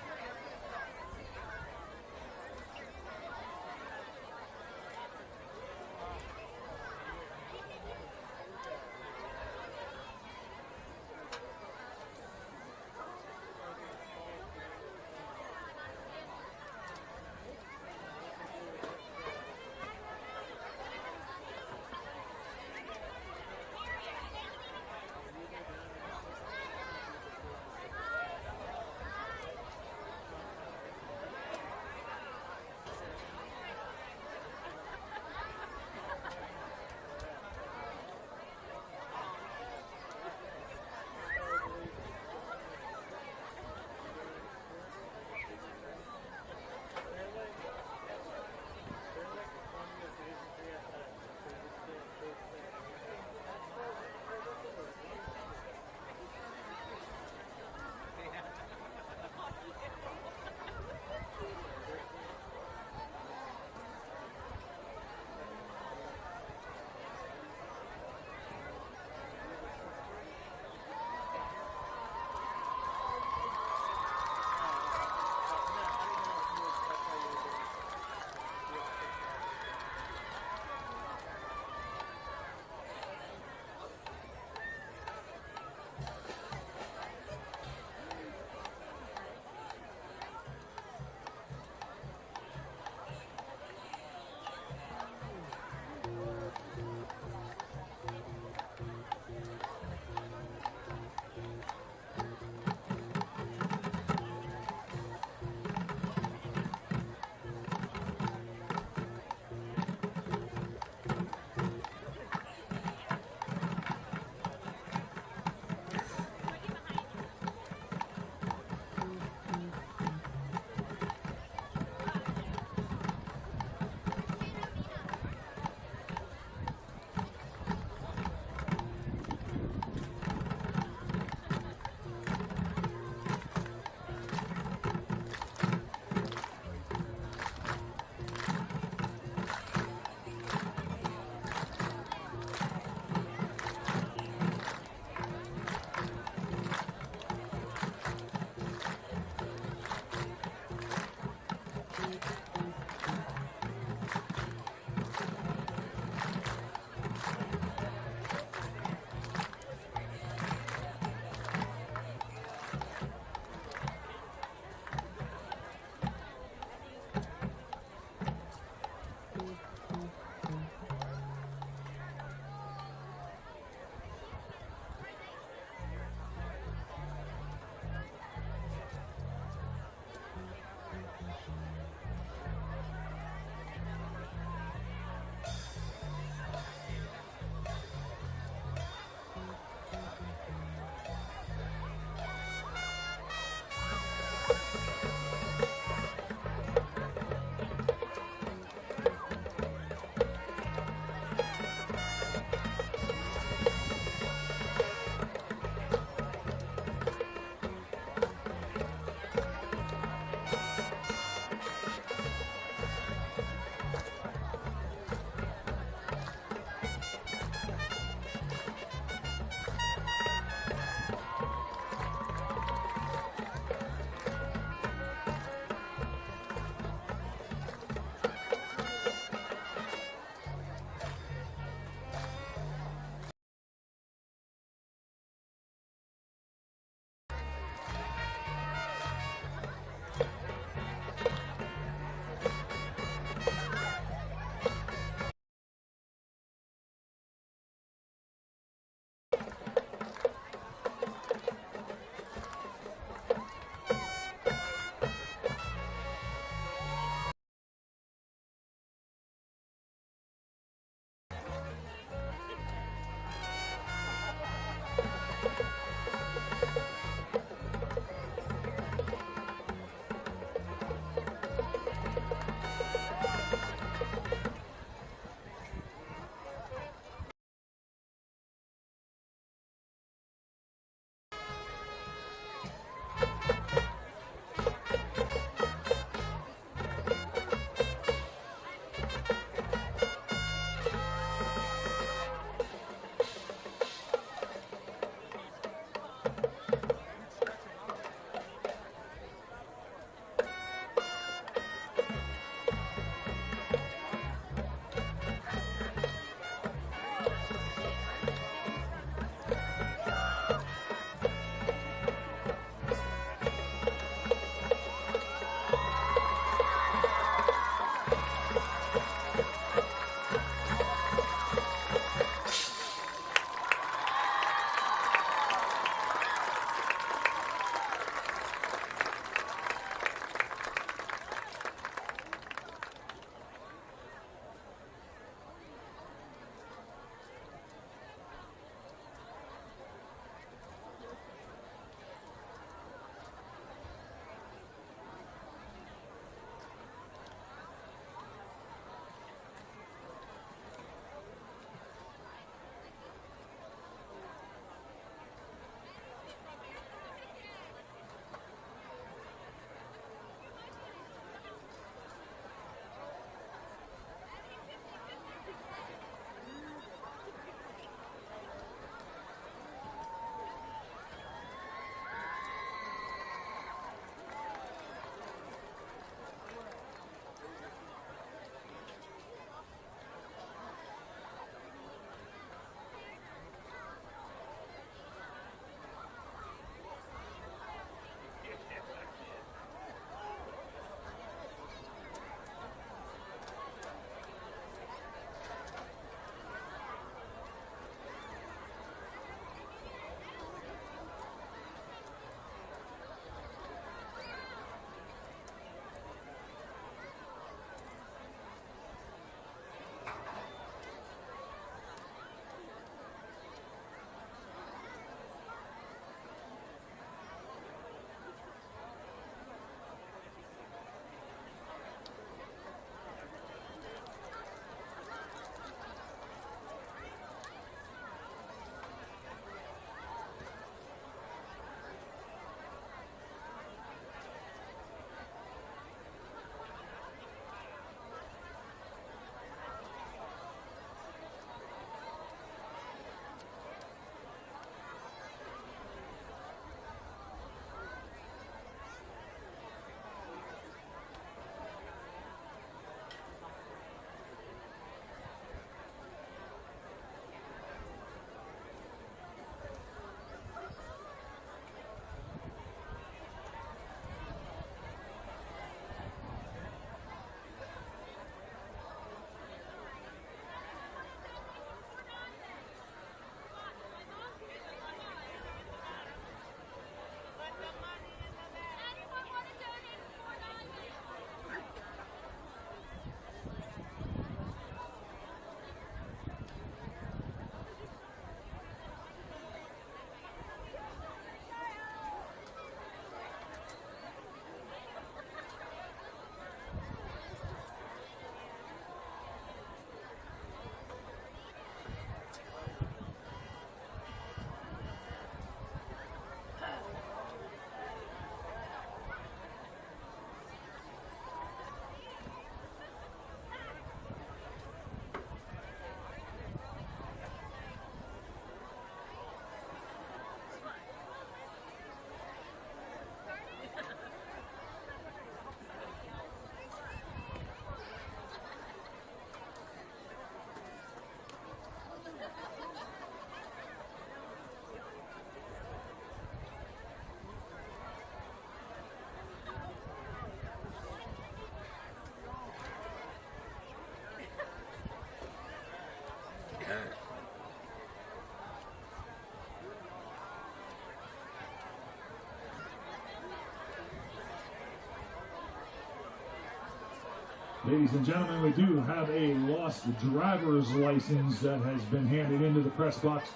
Ladies and gentlemen, we do have a lost driver's license that has been handed into the press box.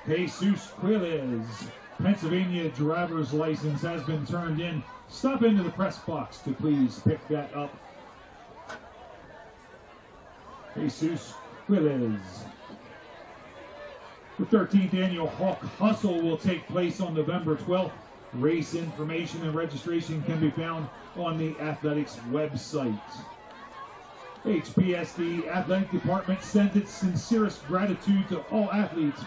Jesus Quiles, Pennsylvania driver's license has been turned in. Stop into the press box to please pick that up. Jesus Quiles. The 13th annual Hawk Hustle will take place on November 12th. Race information and registration can be found on the athletics website. HPSD Athletic Department sends its sincerest gratitude to all athletes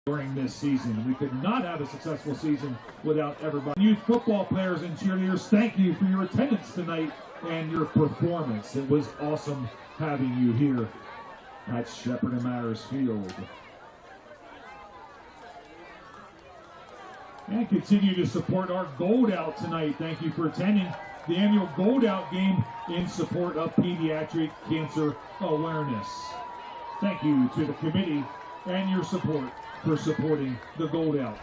during this season. We could not have a successful season without everybody. Youth football players and cheerleaders, thank you for your attendance tonight and your performance. It was awesome having you here at Shepherd and Matters Field. And continue to support our Gold Out tonight. Thank you for attending the annual Gold Out game in support of pediatric cancer awareness. Thank you to the committee and your support for supporting the Gold Out.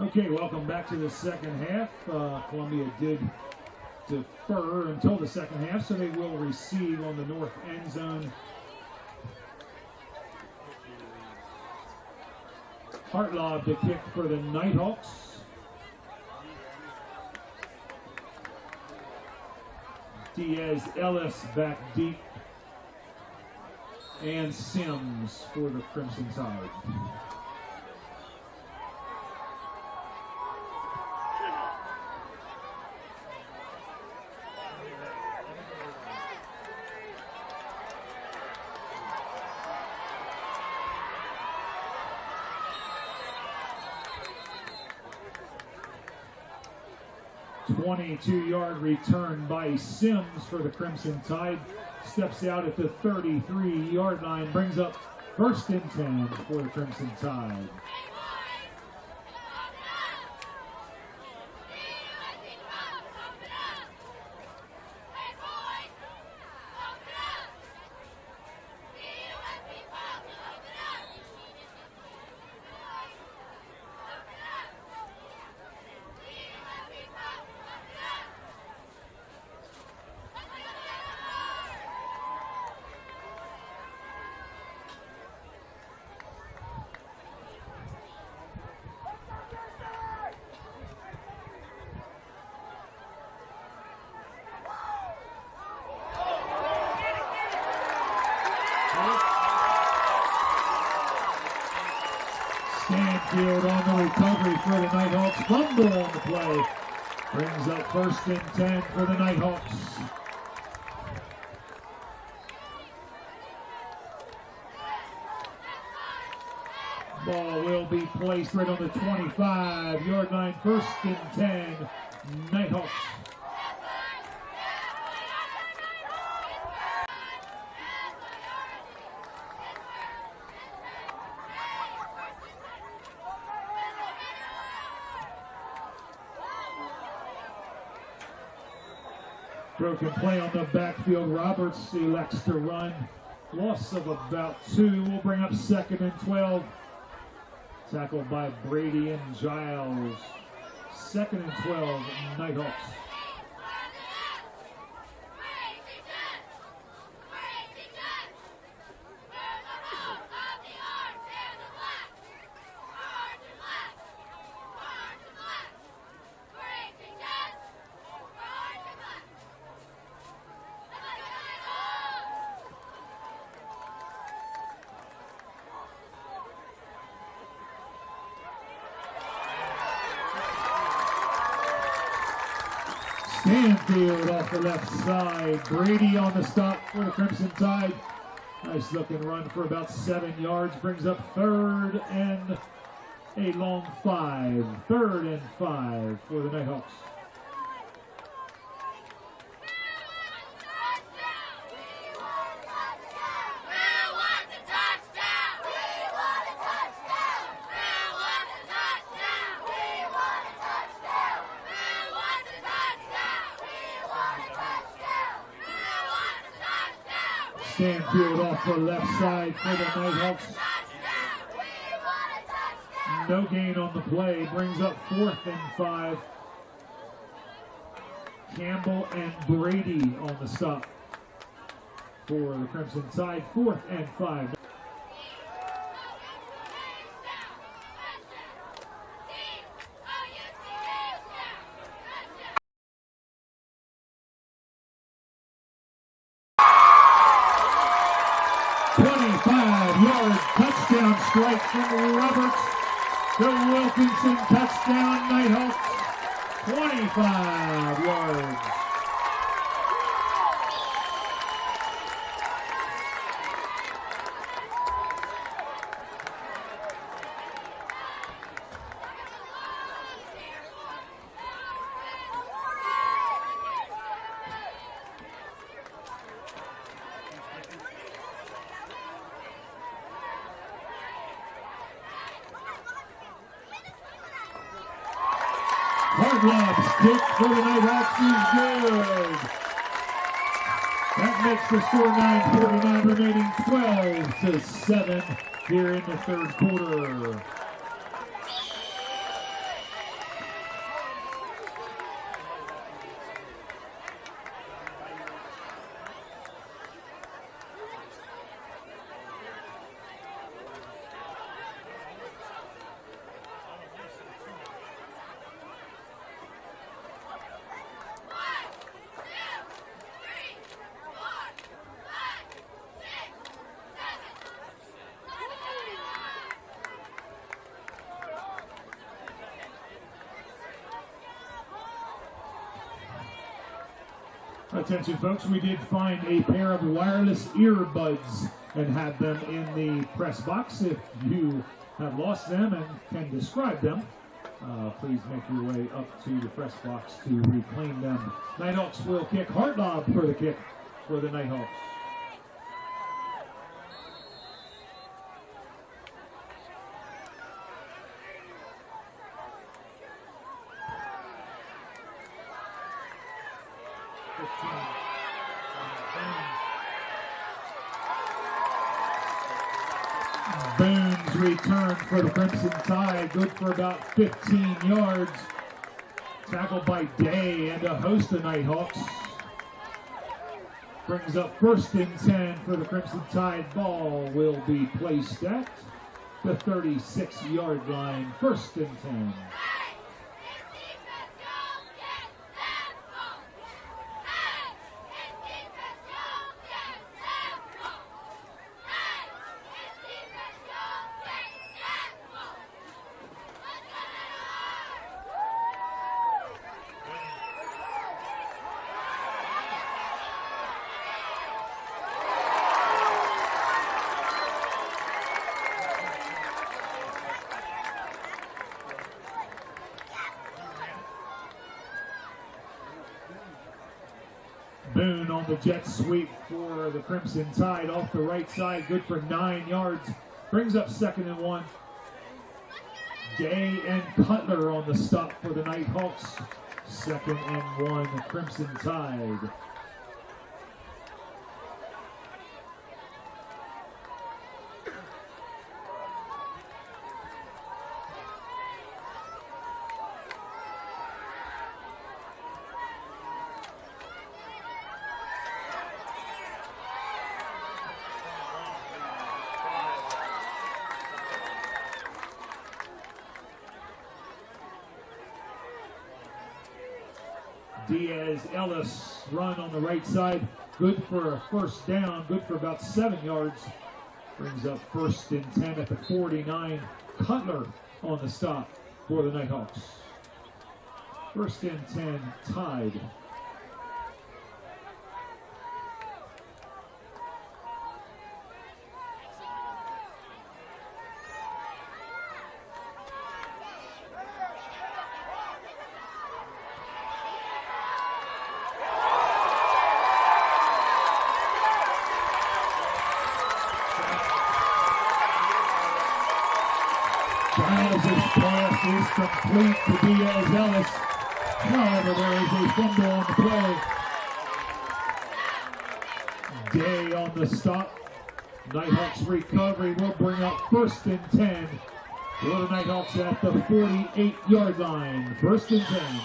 Okay, welcome back to the second half. Columbia did defer until the second half, so they will receive on the north end zone. Hartlaub to kick for the Nighthawks. Diaz Ellis back deep. And Sims for the Crimson Tide. .22-yard return by Sims for the Crimson Tide. Steps out at the 33-yard line, brings up 1st and 10 for the Crimson Tide. Stanfield on the recovery for the Nighthawks. Fumble on the play. Brings up 1st and 10 for the Nighthawks. Ball will be placed right on the 25-yard line. 1st and 10, Nighthawks. Broken play on the backfield. Roberts elects to run. Loss of about 2 will bring up 2nd and 12. Tackled by Brady and Giles. 2nd and 12, Nighthawks. Stanfield off the left side. Brady on the stop for the Crimson Tide. Nice looking run for about 7 yards. Brings up 3rd and a long 5. 3rd and 5 for the Nighthawks. Stanfield off the left side for the Nighthawks. No gain on the play. Brings up 4th and 5. Campbell and Brady on the stop for the Crimson Tide. 4th and 5. Touchdown strike from Roberts. The Wilkinson touchdown, Nighthawks. 25 yards. Hartlob's kick for the Nighthawks is good. That makes the score 9:49 remaining, 12-7 here in the 3rd quarter. Attention folks, we did find a pair of wireless earbuds and had them in the press box. If you have lost them and can describe them, please make your way up to the press box to reclaim them. Nighthawks will kick. Hard lob for the kick for the Nighthawks. Boone's return for the Crimson Tide, good for about 15 yards. Tackled by Day and a host of Nighthawks. Brings up 1st and 10 for the Crimson Tide. Ball will be placed at the 36-yard line. 1st and 10. Boone on the jet sweep for the Crimson Tide off the right side, good for 9 yards. Brings up 2nd and 1. Day and Cutler on the stop for the Nighthawks. 2nd and 1, Crimson Tide. Ellis run on the right side, good for a 1st down, good for about 7 yards. Brings up 1st and 10 at the 49. Cutler on the stop for the Nighthawks. 1st and 10, Tide. Giles' pass is complete to Diaz Ellis. However, there is a fumble on the play. Day on the stop. Nighthawks recovery will bring up 1st and 10. For the Nighthawks at the 48-yard line. 1st and 10.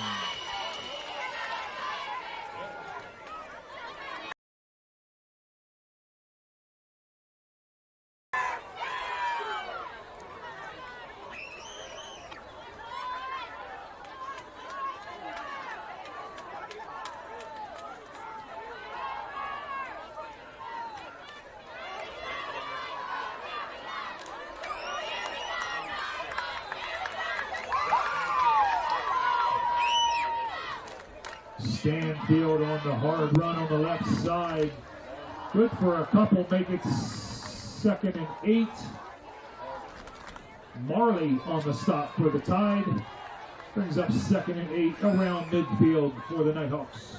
Stanfield on the hard run on the left side. Good for a couple, make it 2nd and 8. Marley on the stop for the Tide. Brings up 2nd and 8 around midfield for the Nighthawks.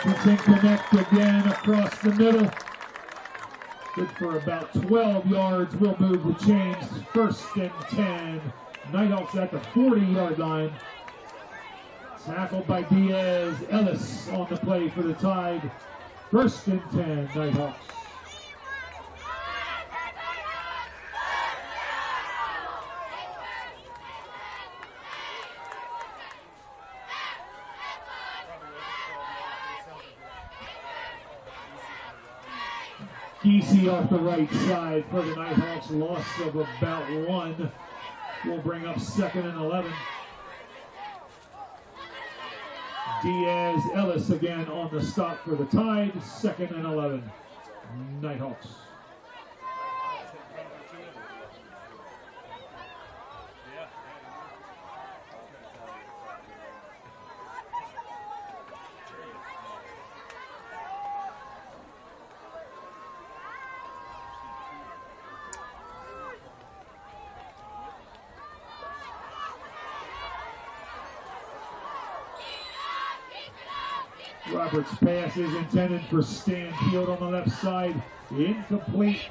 Robertson connect again across the middle. Good for about 12 yards. We'll move the chains. 1st and 10. Nighthawks at the 40-yard line. Tackled by Diaz Ellis on the play for the Tide. 1st and 10, Nighthawks. Kesey off the right side for the Nighthawks, loss of about 1. will bring up 2nd and 11. Diaz Ellis again on the stop for the Tide. 2nd and 11. Nighthawks. Roberts' pass is intended for Stanfield on the left side. Incomplete.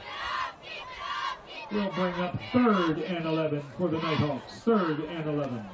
Will bring up 3rd and 11 for the Nighthawks. 3rd and 11.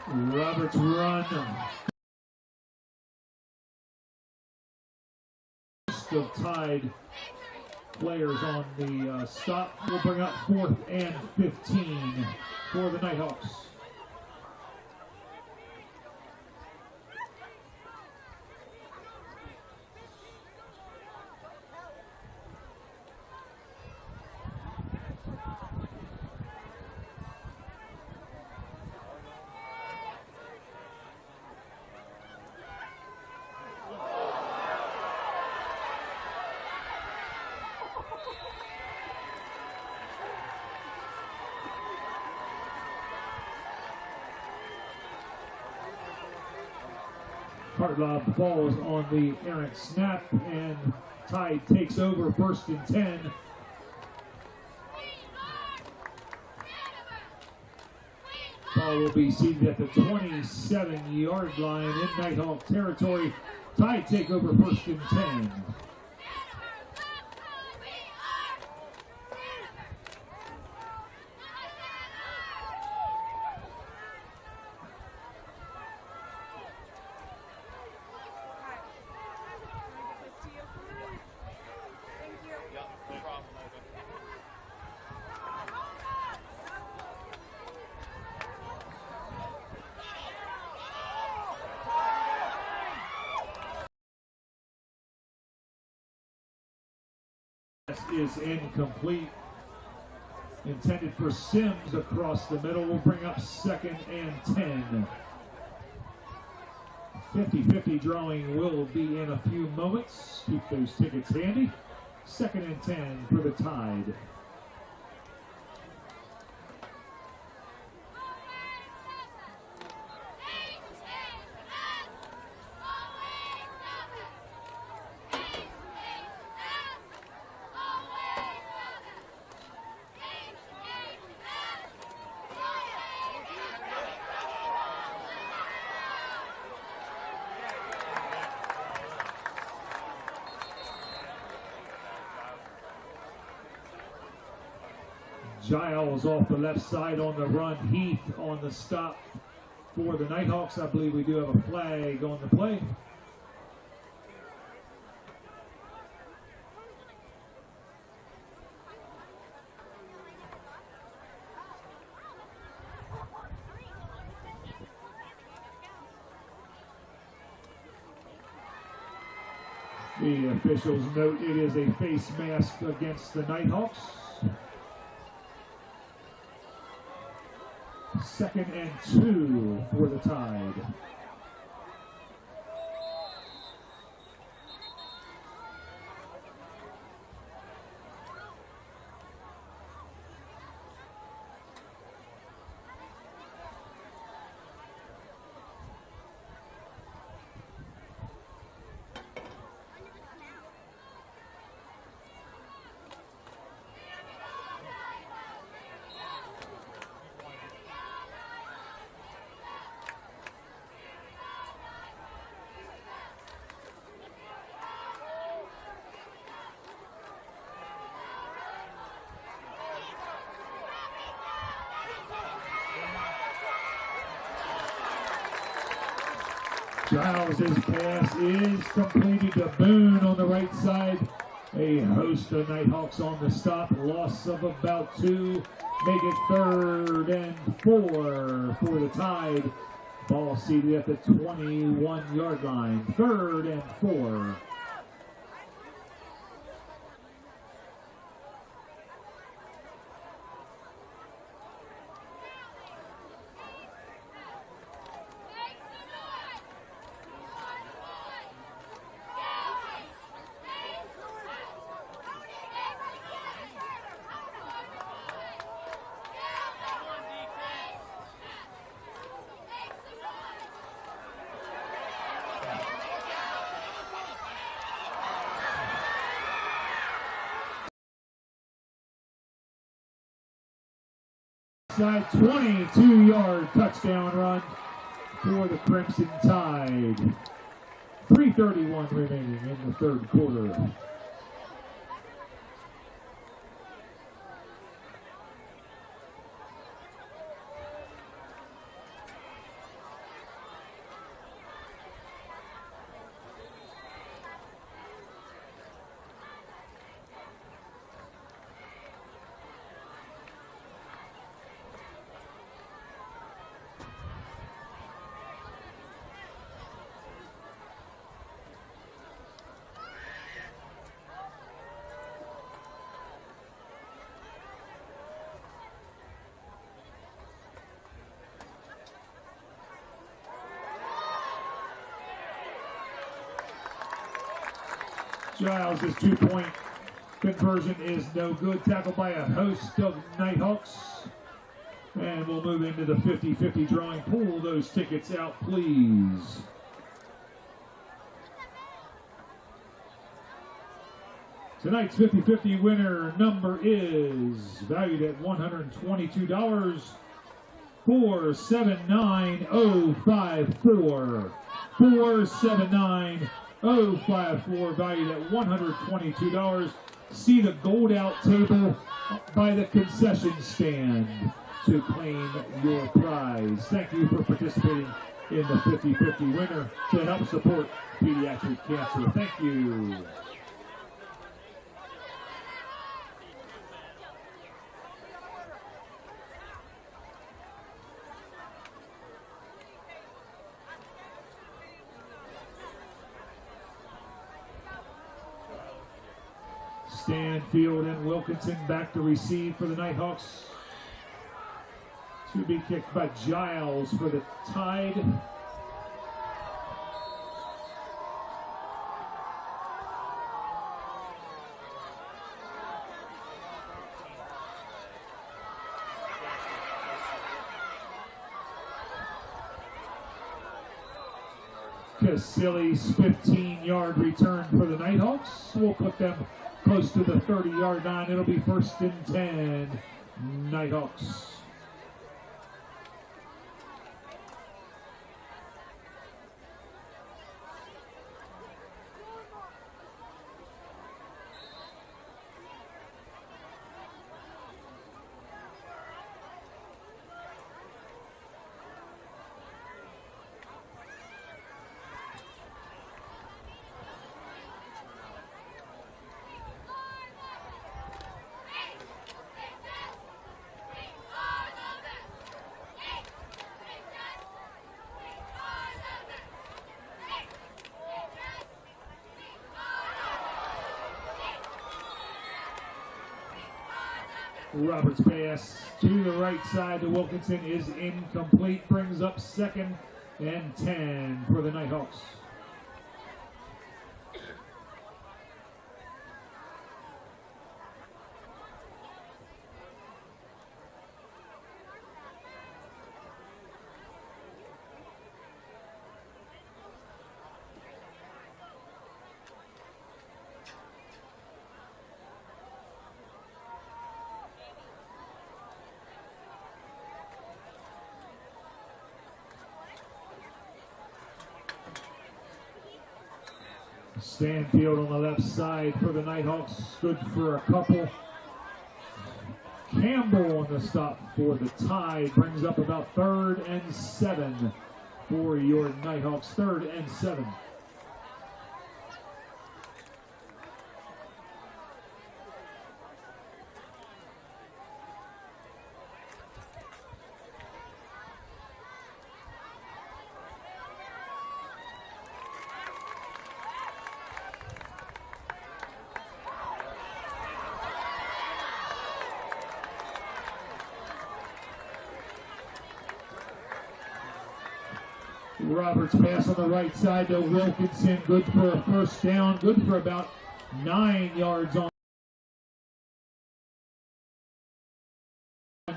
Roberts run. Of Tide players on the stop will bring up 4th and 15 for the Nighthawks. Hartlob falls on the errant snap, and Tide takes over 1st and 10. Ball will be seated at the 27-yard line in Nighthawk territory. Tide take over 1st and 10. Is incomplete. Intended for Sims across the middle. Will bring up 2nd and 10. 50-50 drawing will be in a few moments. Keep those tickets handy. 2nd and 10 for the Tide. Giles off the left side on the run. Heath on the stop for the Nighthawks. I believe we do have a flag on the play. The officials note it is a face mask against the Nighthawks. 2nd and 2 for the Tide. Giles' pass is completed to Boone on the right side. A host of Nighthawks on the stop. Loss of about 2. Make it 3rd and 4 for the Tide. Ball seated at the 21-yard line. 3rd and 4. Side 22-yard touchdown run for the Crimson Tide. 3:31 remaining in the 3rd quarter. Giles' 2-point conversion is no good. Tackled by a host of Nighthawks. And we'll move into the 50-50 drawing. Pull those tickets out, please. Tonight's 50-50 winner number is valued at $122. 479054. 479054, valued at $122. See the gold out table by the concession stand to claim your prize. Thank you for participating in the 50-50 winner to help support pediatric cancer. Thank you. Stanfield and Wilkinson back to receive for the Nighthawks. To be kicked by Giles for the Tide. Casilli's 15-yard return for the Nighthawks. We'll put them close to the 30-yard line. It'll be 1st and 10, Nighthawks. Roberts' pass to the right side to Wilkinson is incomplete. Brings up 2nd and 10 for the Nighthawks. Stanfield on the left side for the Nighthawks, good for a couple. Campbell on the stop for the Tide, brings up about 3rd and 7 for your Nighthawks. 3rd and 7. Roberts pass on the right side to Wilkinson. Good for a first down. Good for about 9 yards on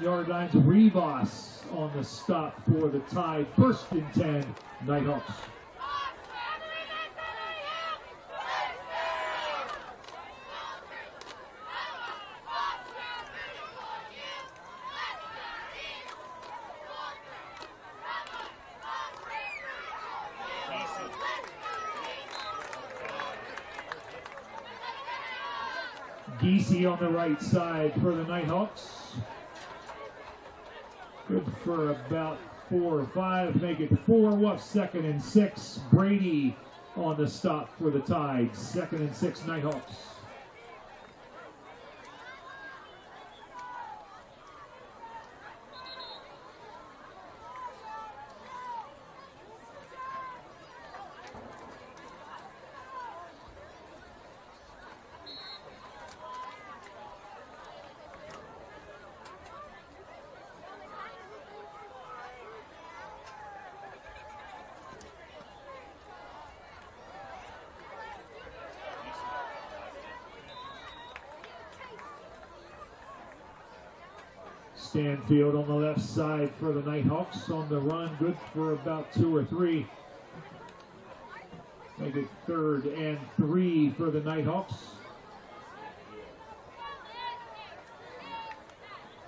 yard lines. Rivas on the stop for the Tide. 1st and 10, Nighthawks. Geesey on the right side for the Nighthawks. Good for about 4 or 5. Make it 4. Wolf 2nd and 6. Brady on the stop for the Tide. 2nd and 6, Nighthawks. Stanfield on the left side for the Nighthawks. On the run, good for about 2 or 3. Make it 3rd and 3 for the Nighthawks.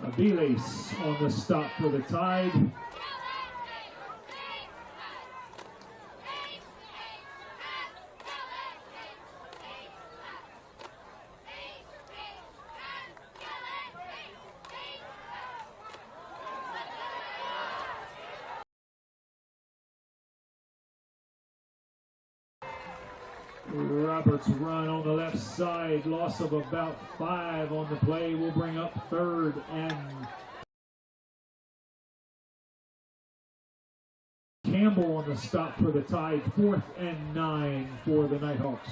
Aviles on the stop for the Tide. Roberts run on the left side, loss of about 5 on the play. Will bring up 3rd and Campbell on the stop for the Tide. 4th and 9 for the Nighthawks.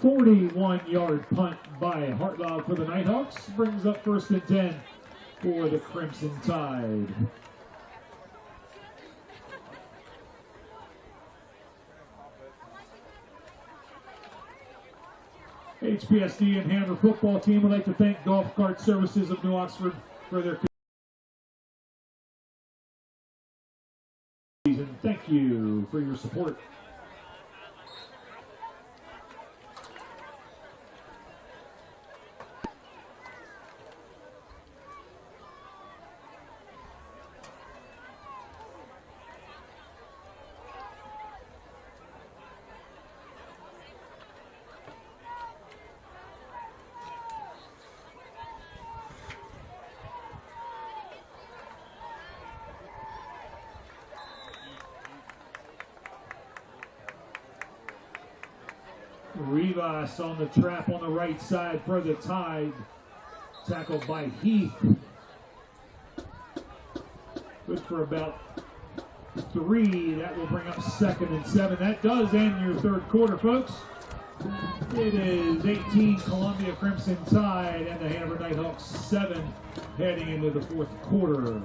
.41-yard punt by Hartlaub for the Nighthawks. Brings up 1st and 10 for the Crimson Tide. HPSD and Hanover football team would like to thank Golf Cart Services of New Oxford for their season. Thank you for your support. Rivas on the trap on the right side for the Tide. Tackled by Heath. Good for about 3. That will bring up 2nd and 7. That does end your 3rd quarter, folks. It is 18 Columbia Crimson Tide and the Hanover Nighthawks 7 heading into the 4th quarter.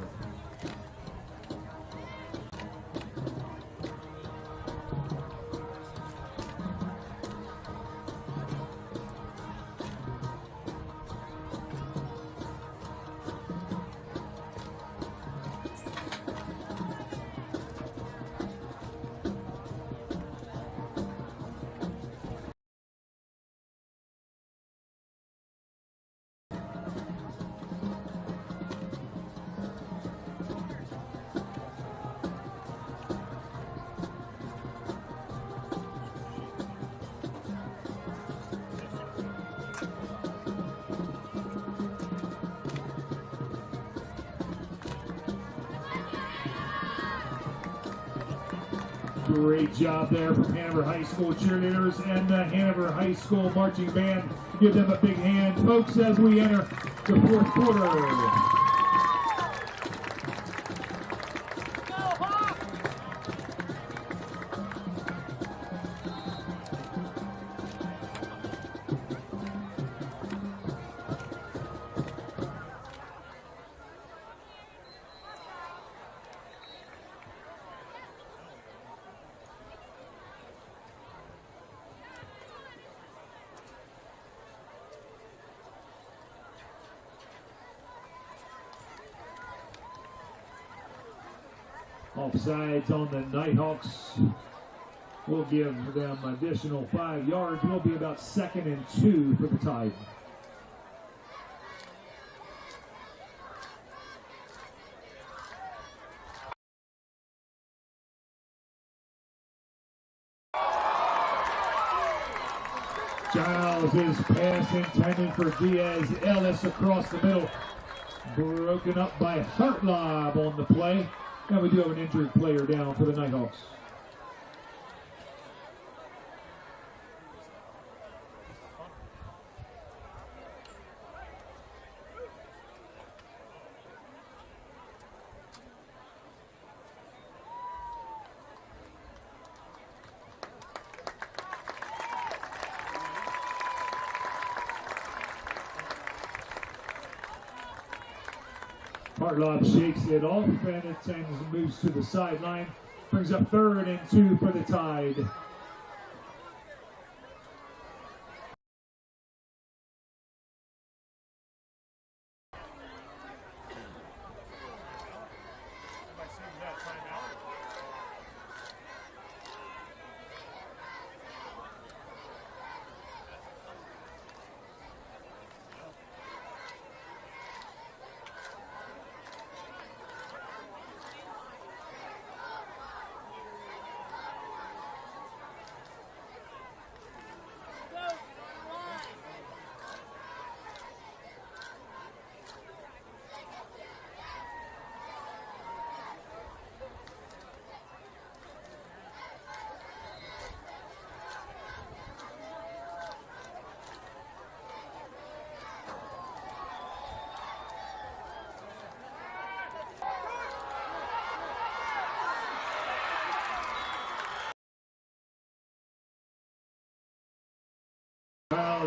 Great job there from Hanover High School cheerleaders and the Hanover High School marching band. Give them a big hand, folks, as we enter the fourth quarter. Offsides on the Nighthawks. We'll give them additional 5 yards. We'll be about 2nd and 2 for the Tide. Giles' pass intended for Diaz Ellis across the middle. Broken up by Hartlob on the play. And we do have an injured player down for the Nighthawks. Hartlob shakes it off and it moves to the sideline. Brings up 3rd and 2 for the Tide.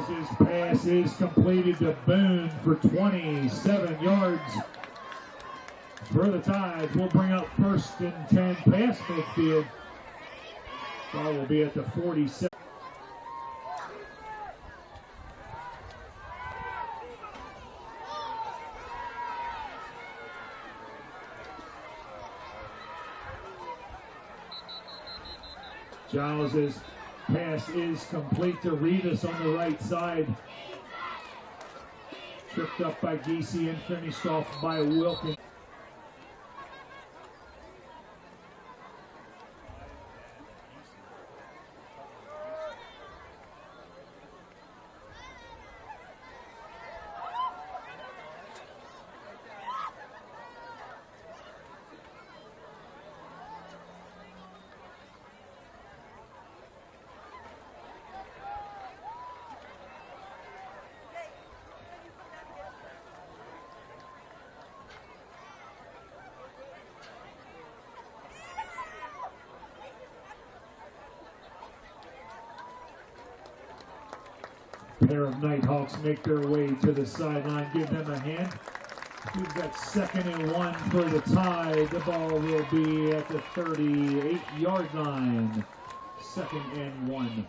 His pass is completed to Boone for 27 yards. For the Tide, we'll bring up 1st and 10 past midfield. Ball will be at the 47. Giles' pass is complete to Rivas on the right side. Tripped up by Giese and finished off by Wilkins. Pair of Nighthawks make their way to the sideline. Give them a hand. We've got 2nd and 1 for the Tide. The ball will be at the 38-yard line. 2nd and 1.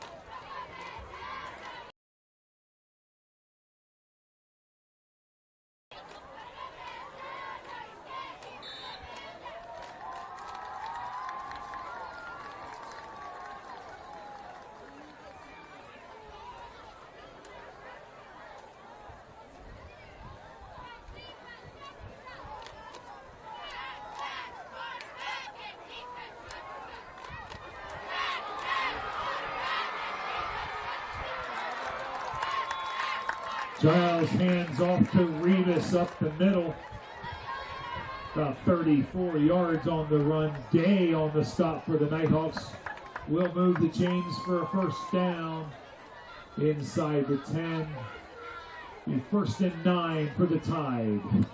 Giles hands off to Rivas up the middle. About 34 yards on the run. Day on the stop for the Nighthawks. Will move the chains for a first down inside the 10. The 1st and 9 for the Tide.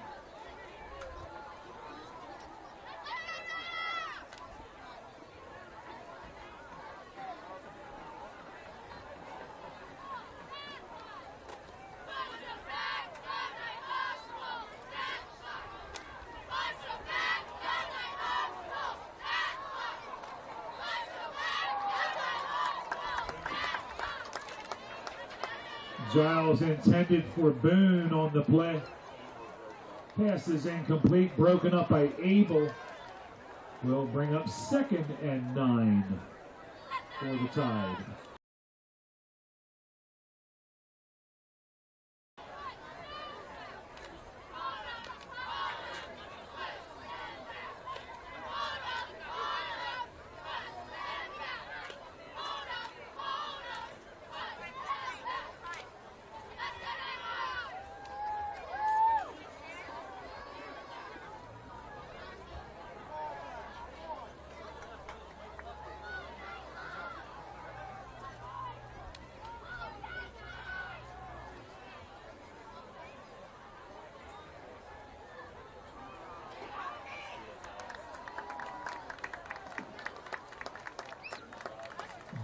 Giles intended for Boone on the play. Pass is incomplete, broken up by Abel. Will bring up 2nd and 9 for the Tide.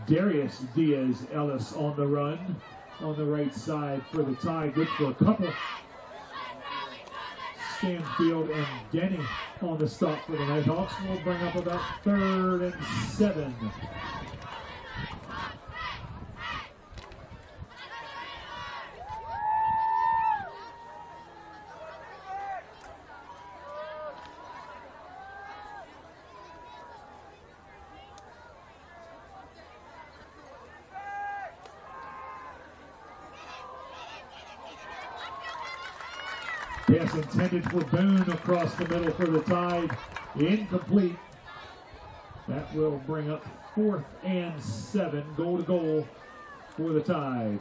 Darius Diaz-Ellis on the run on the right side for the Tide. Good for a couple. Stanfield and Denny on the stop for the Nighthawks. Will bring up about 3rd and 7. Pass intended for Boone across the middle for the Tide. Incomplete. That will bring up 4th and 7. Goal to goal for the Tide.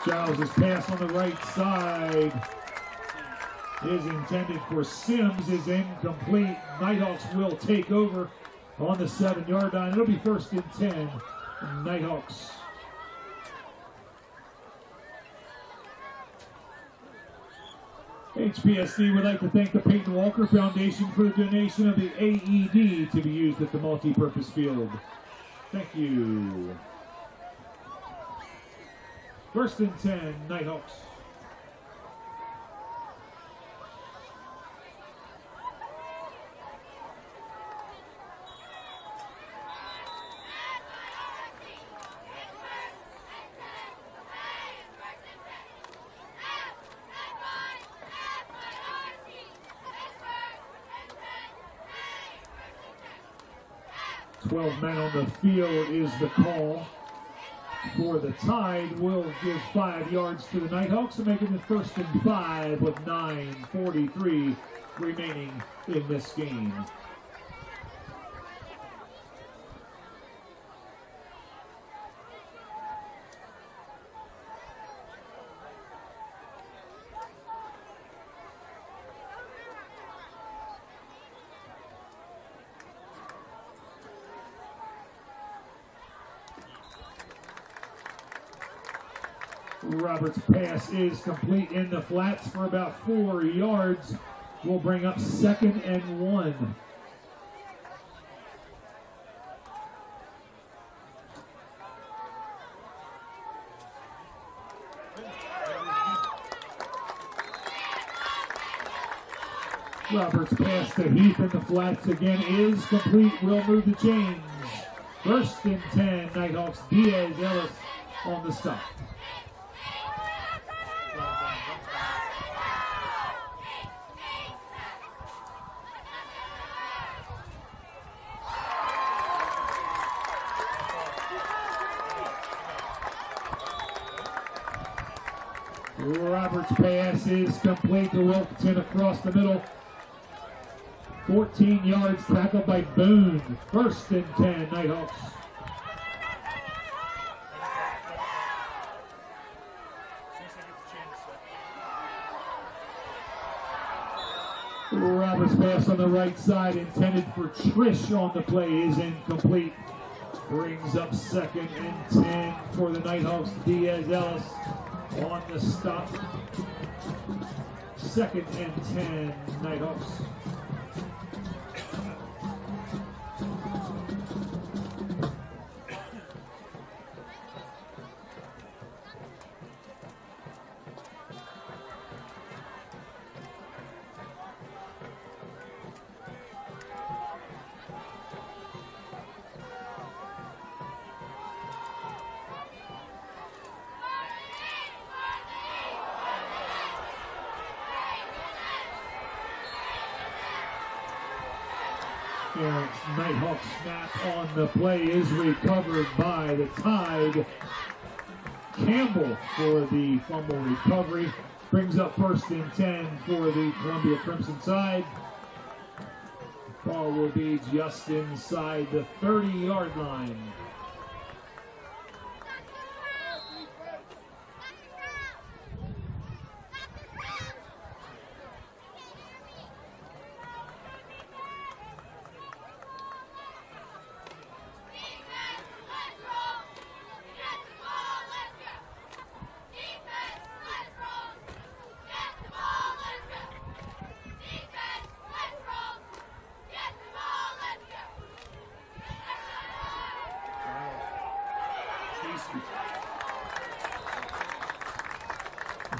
Giles' pass on the right side is intended for Sims, is incomplete. Nighthawks will take over on the 7-yard line. It'll be 1st and 10. Nighthawks. HPSC would like to thank the Peyton Walker Foundation for the donation of the AED to be used at the multi-purpose field. Thank you. 1st and 10, Nighthawks. Men on the field is the call for the Tide. Will give 5 yards to the Nighthawks and make it the 1st and 5 with 9:43 remaining in this game. Roberts' pass is complete in the flats for about 4 yards. Will bring up 2nd and 1. Roberts' pass to Heath in the flats again is complete. Will move the chains. 1st and 10, Nighthawks. Diaz-Ellis on the stop. Roberts' pass is complete to Wilkinson across the middle. 14 yards, tackled by Boone. 1st and 10, Nighthawks. Roberts' pass on the right side, intended for Trish on the play, is incomplete. Brings up 2nd and 10 for the Nighthawks. Diaz Ellis on the stop. 2nd and 10, Nighthawks. Nighthawk snap on the play is recovered by the Tide. Campbell for the fumble recovery. Brings up 1st and 10 for the Columbia Crimson side. Ball will be just inside the 30-yard line.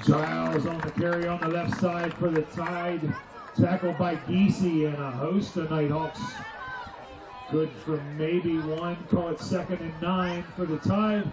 Giles on the carry on the left side for the Tide. Tackled by Giese and a host of Nighthawks. Good for maybe one. Call it 2nd and 9 for the Tide.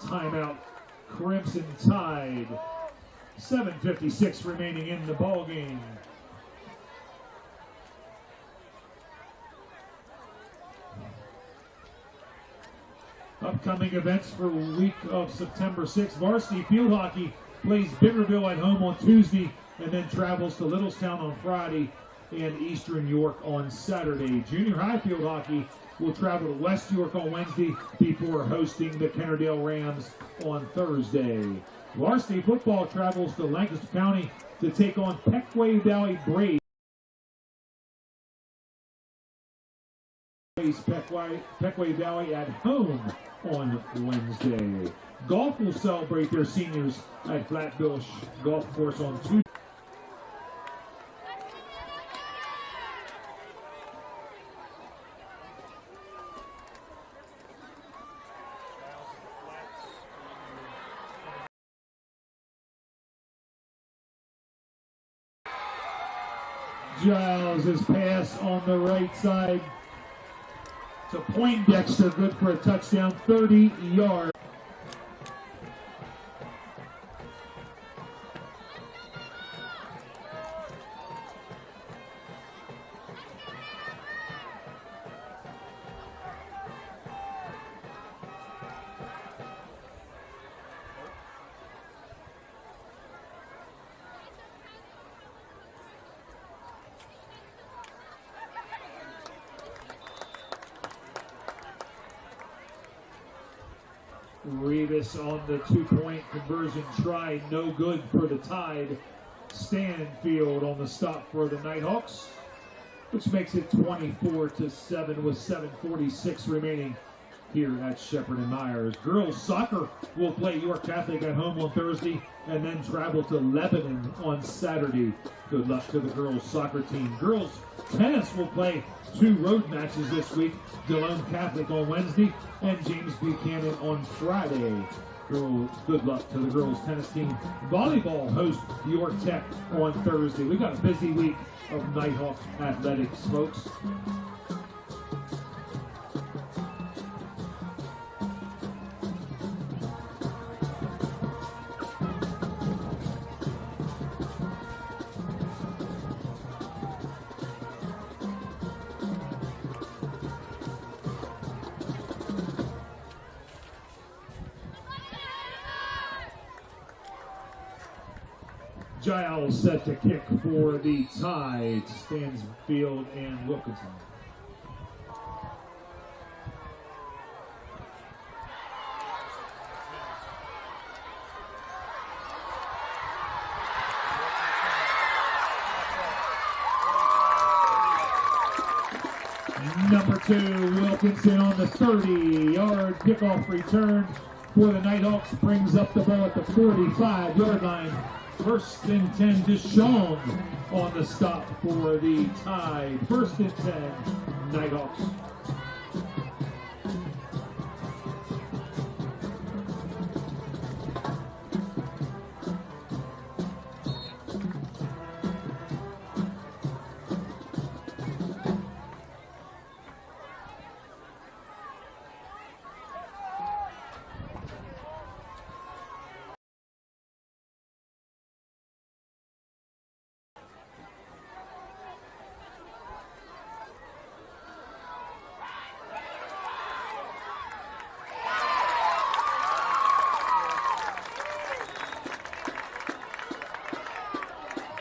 Timeout, Crimson Tide. 7:56 remaining in the ball game. Upcoming events for week of September 6th. Varsity field hockey plays Bitterville at home on Tuesday and then travels to Littlestown on Friday and Eastern York on Saturday. Junior high field hockey will travel to West York on Wednesday before hosting the Kennerdale Rams on Thursday. Varsity football travels to Lancaster County to take on Pequay Valley Braves. Pequay Valley at home on Wednesday. Golf will celebrate their seniors at Flatbush Golf Course on Tuesday. Giles' pass on the right side to Poindexter, good for a touchdown, 30 yards. Rivas on the two-point conversion try, no good for the Tide. Stanfield on the stop for the Nighthawks, which makes it 24-7 with 7:46 remaining here at Shepherd and Myers. Girls soccer will play York Catholic at home on Thursday and then travel to Lebanon on Saturday. Good luck to the girls soccer team. Girls tennis will play 2 road matches this week. Delone Catholic on Wednesday and James Buchanan on Friday. Good luck to the girls tennis team. Volleyball hosts York Tech on Thursday. We've got a busy week of Nighthawks athletics, folks. Giles set to kick for the Tide. Stansfield and Wilkinson. Number 2, Wilkinson on the 30-yard kickoff return for the Nighthawks. Brings up the ball at the 45-yard line. First and 10, Deshawn on the stop for the Tide. First and 10, Nighthawks.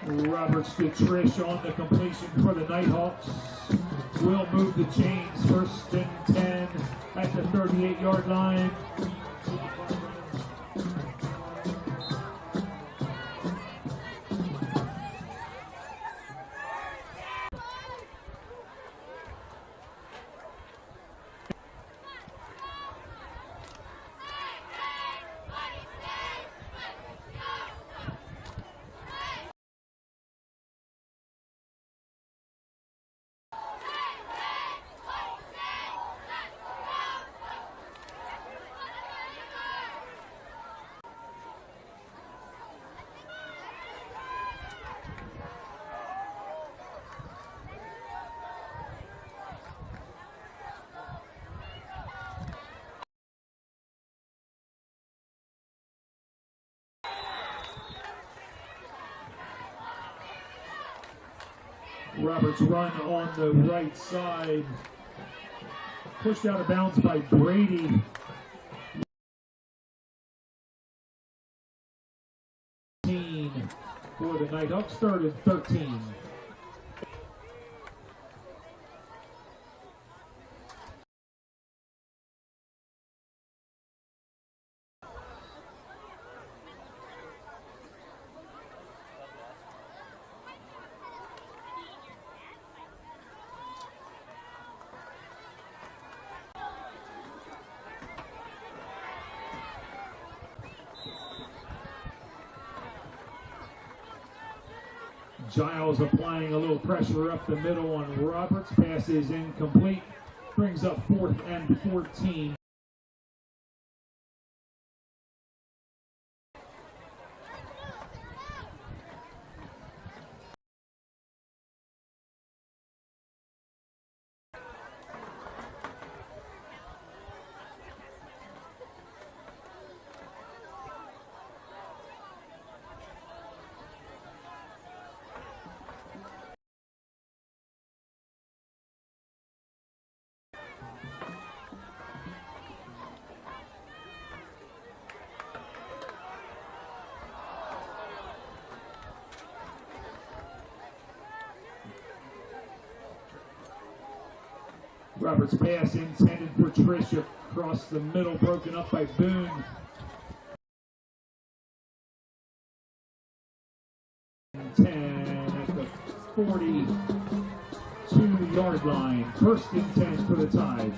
Roberts to Trish on the completion for the Nighthawks. Will move the chains. First and 10 at the 38-yard line. Roberts run on the right side. Pushed out of bounds by Brady. For the Nighthawks, 3rd and 13. Giles applying a little pressure up the middle on Roberts. Pass is incomplete. Brings up 4th and 14. Roberts' pass intended for Tricia, across the middle, broken up by Boone. 10 at the 42-yard line. 1st and 10 for the Tide.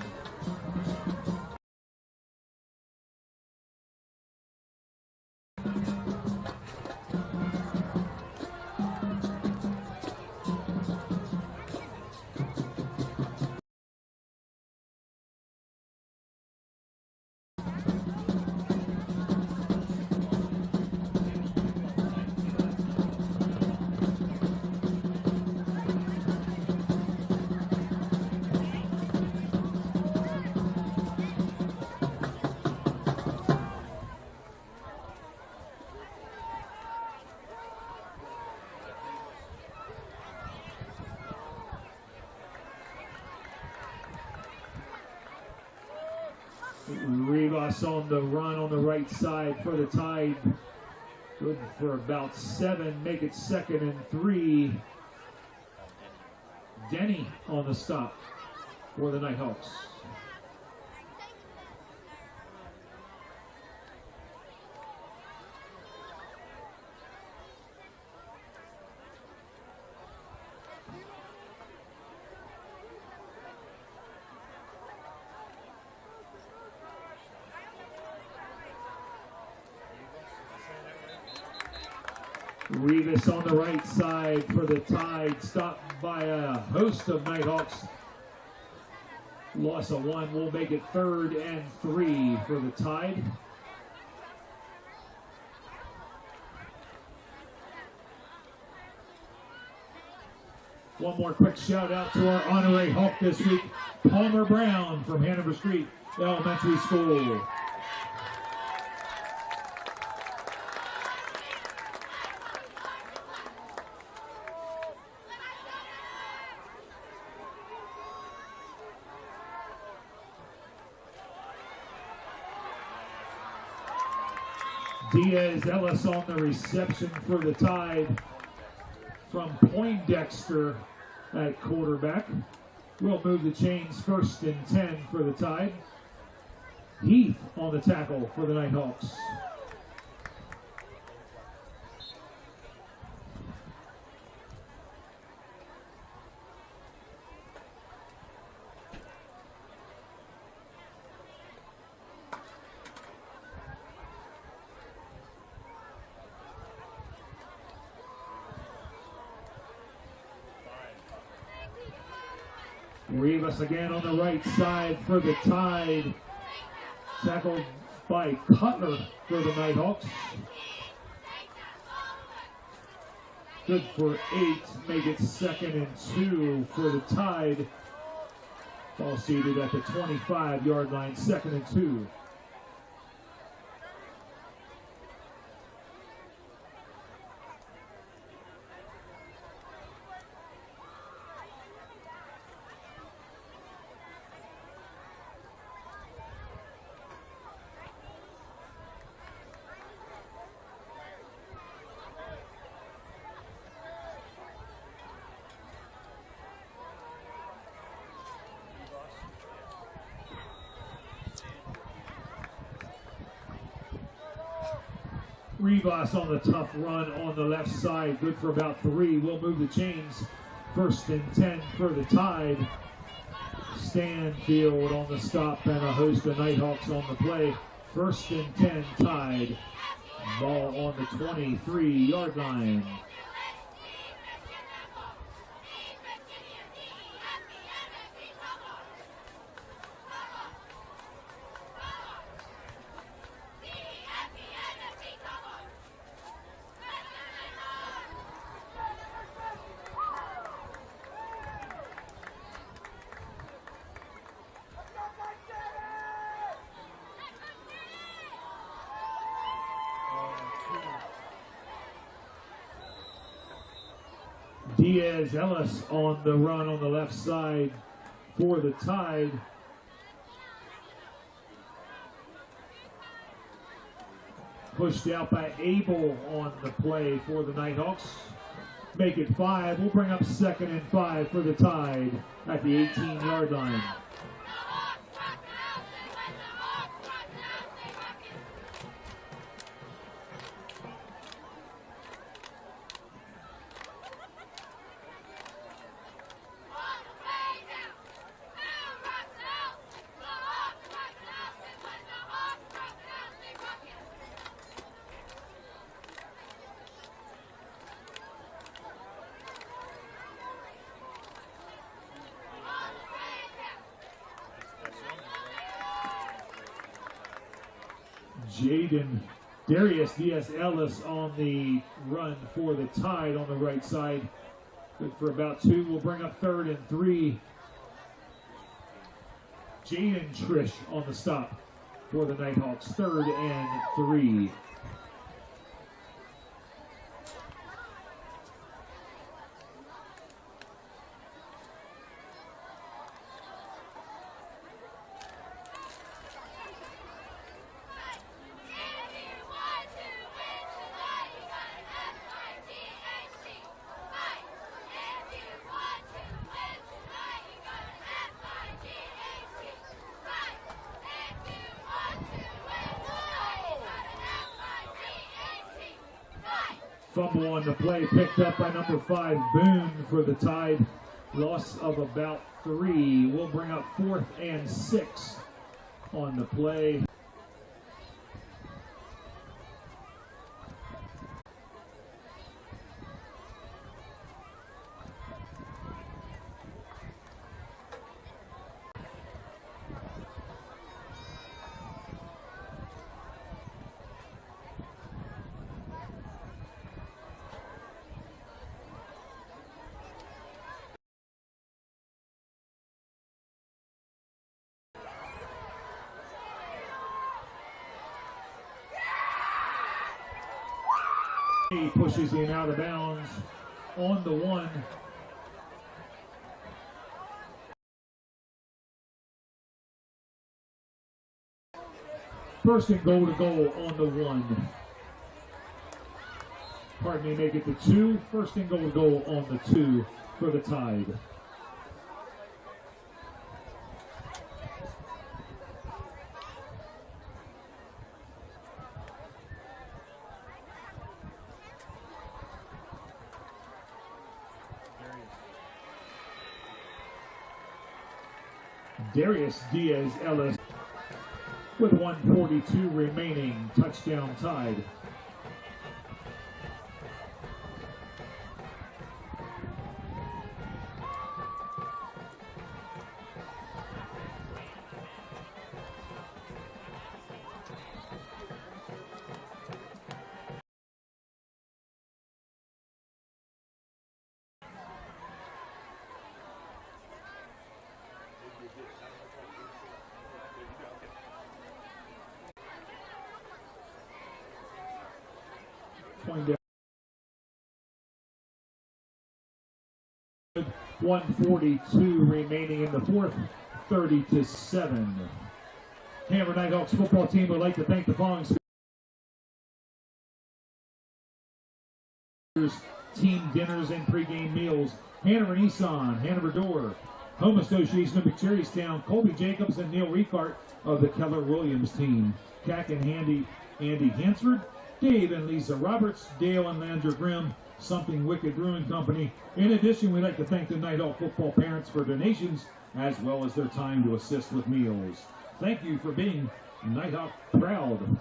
Rivas on the run on the right side for the Tide. Good for about 7. Make it 2nd and 3. Denny on the stop for the Nighthawks. Rivas on the right side for the Tide, stopped by a host of Nighthawks. Loss of 1 will make it 3rd and 3 for the Tide. One more quick shout out to our honorary Hawk this week, Palmer Brown from Hanover Street Elementary School. Diaz Ellis on the reception for the Tide from Poindexter at quarterback. We'll move the chains 1st and 10 for the Tide. Heath on the tackle for the Nighthawks. Rivas again on the right side for the Tide. Tackled by Cutler for the Nighthawks. Good for 8. Make it 2nd and 2 for the Tide. Ball seated at the 25-yard line, 2nd and 2. Rivas on the tough run on the left side, good for about 3. We'll move the chains 1st and 10 for the Tide. Stanfield on the stop and a host of Nighthawks on the play. 1st and 10 Tide. Ball on the 23-yard line. Diaz Ellis on the run on the left side for the Tide. Pushed out by Abel on the play for the Nighthawks. Make it 5. We'll bring up 2nd and 5 for the Tide at the 18-yard line. Darius Diaz-Ellis on the run for the Tide on the right side. Good for about 2. We'll bring up 3rd and 3. Jaden Trish on the stop for the Nighthawks. 3rd and 3. Fumble on the play, picked up by number 5, Boone, for the Tide. Loss of about 3. We'll bring up 4th and 6 on the play. He pushes him out of bounds on the 1. First and goal to goal on the 1. Pardon me, make it the 2. First and goal to goal on the 2 for the Tide. Darius Diaz-Ellis with 1:42 remaining. Touchdown Tide. Point down. 1:42 remaining in the 4th, 30-7. Hanover Nighthawks football team would like to thank the following team dinners and pregame meals: Hanover Nissan, Hanover Door, Home Association of McCherrystown, Colby Jacobs and Neil Ricart of the Keller Williams team, Cack and Andy Hansford, Dave and Lisa Roberts, Dale and Landra Grimm, Something Wicked Brewing Company. In addition, we'd like to thank the Nighthawk football parents for donations as well as their time to assist with meals. Thank you for being Nighthawk proud.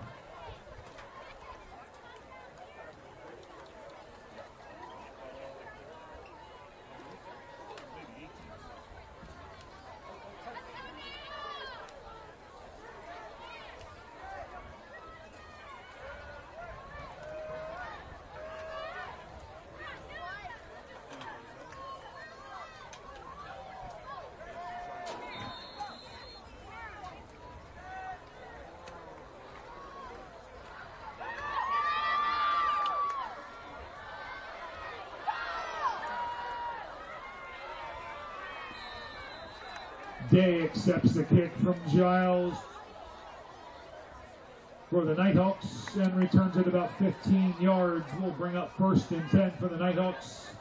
Day accepts the kick from Giles for the Nighthawks and returns it about 15 yards. We'll bring up 1st and 10 for the Nighthawks.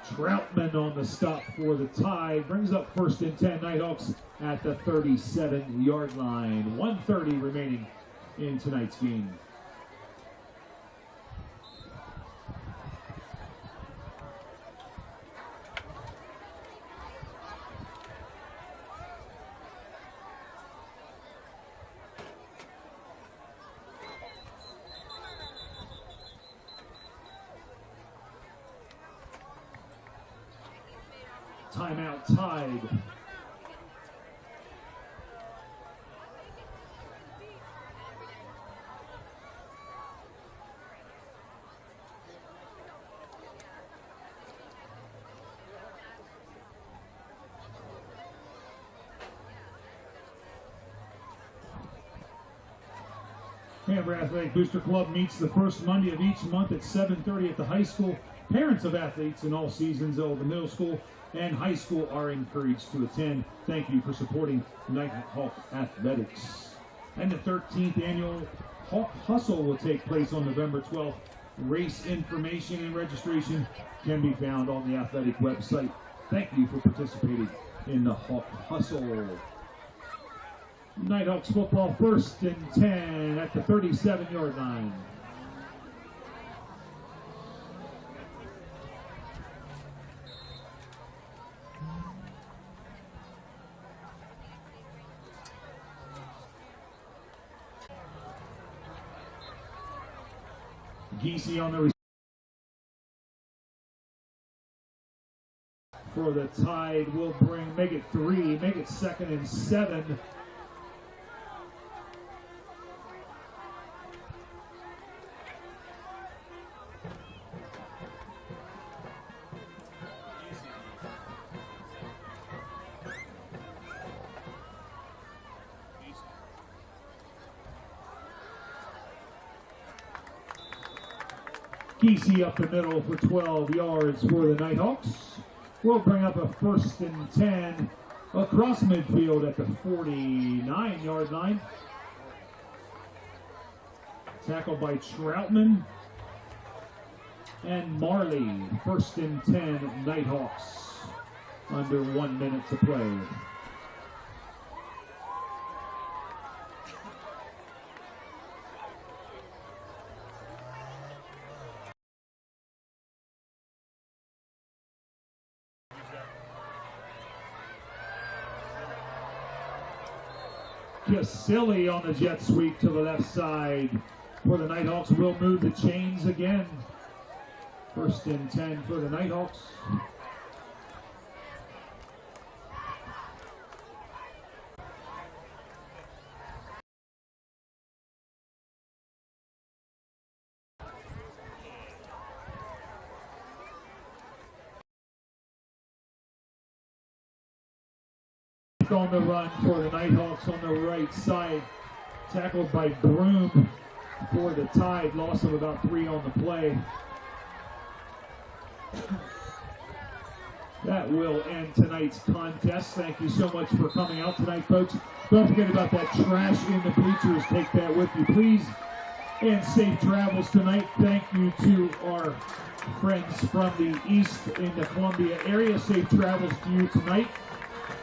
Troutman on the stop for the Tide. Brings up 1st and 10 Nighthawks at the 37-yard line. 1:30 remaining in tonight's game. Timeout Tide. Hanover Athletic Booster Club meets the first Monday of each month at 7:30 at the high school. Parents of athletes in all seasons of the middle school and high school are encouraged to attend. Thank you for supporting Nighthawk Athletics. And the 13th annual Hawk Hustle will take place on November 12th. Race information and registration can be found on the athletic website. Thank you for participating in the Hawk Hustle. Nighthawks football 1st and 10 at the 37-yard line. Geesey on the for the Tide will make it 3, make it 2nd and 7. Geesey up the middle for 12 yards for the Nighthawks. We'll bring up a 1st and 10 across midfield at the 49-yard line. Tackled by Troutman and Marley. 1st and 10 Nighthawks. Under 1 minute to play. Casilli on the jet sweep to the left side for the Nighthawks. Will move the chains again. 1st and 10 for the Nighthawks. On the run for the Nighthawks on the right side. Tackled by Broom for the Tide. Loss of about 3 on the play. That will end tonight's contest. Thank you so much for coming out tonight, folks. Don't forget about that trash in the bleachers. Take that with you, please. And safe travels tonight. Thank you to our friends from the east in the Columbia area. Safe travels to you tonight.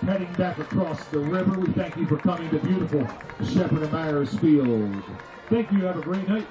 Heading back across the river, we thank you for coming to beautiful Shepherd and Myers Field. Thank you. Have a great night.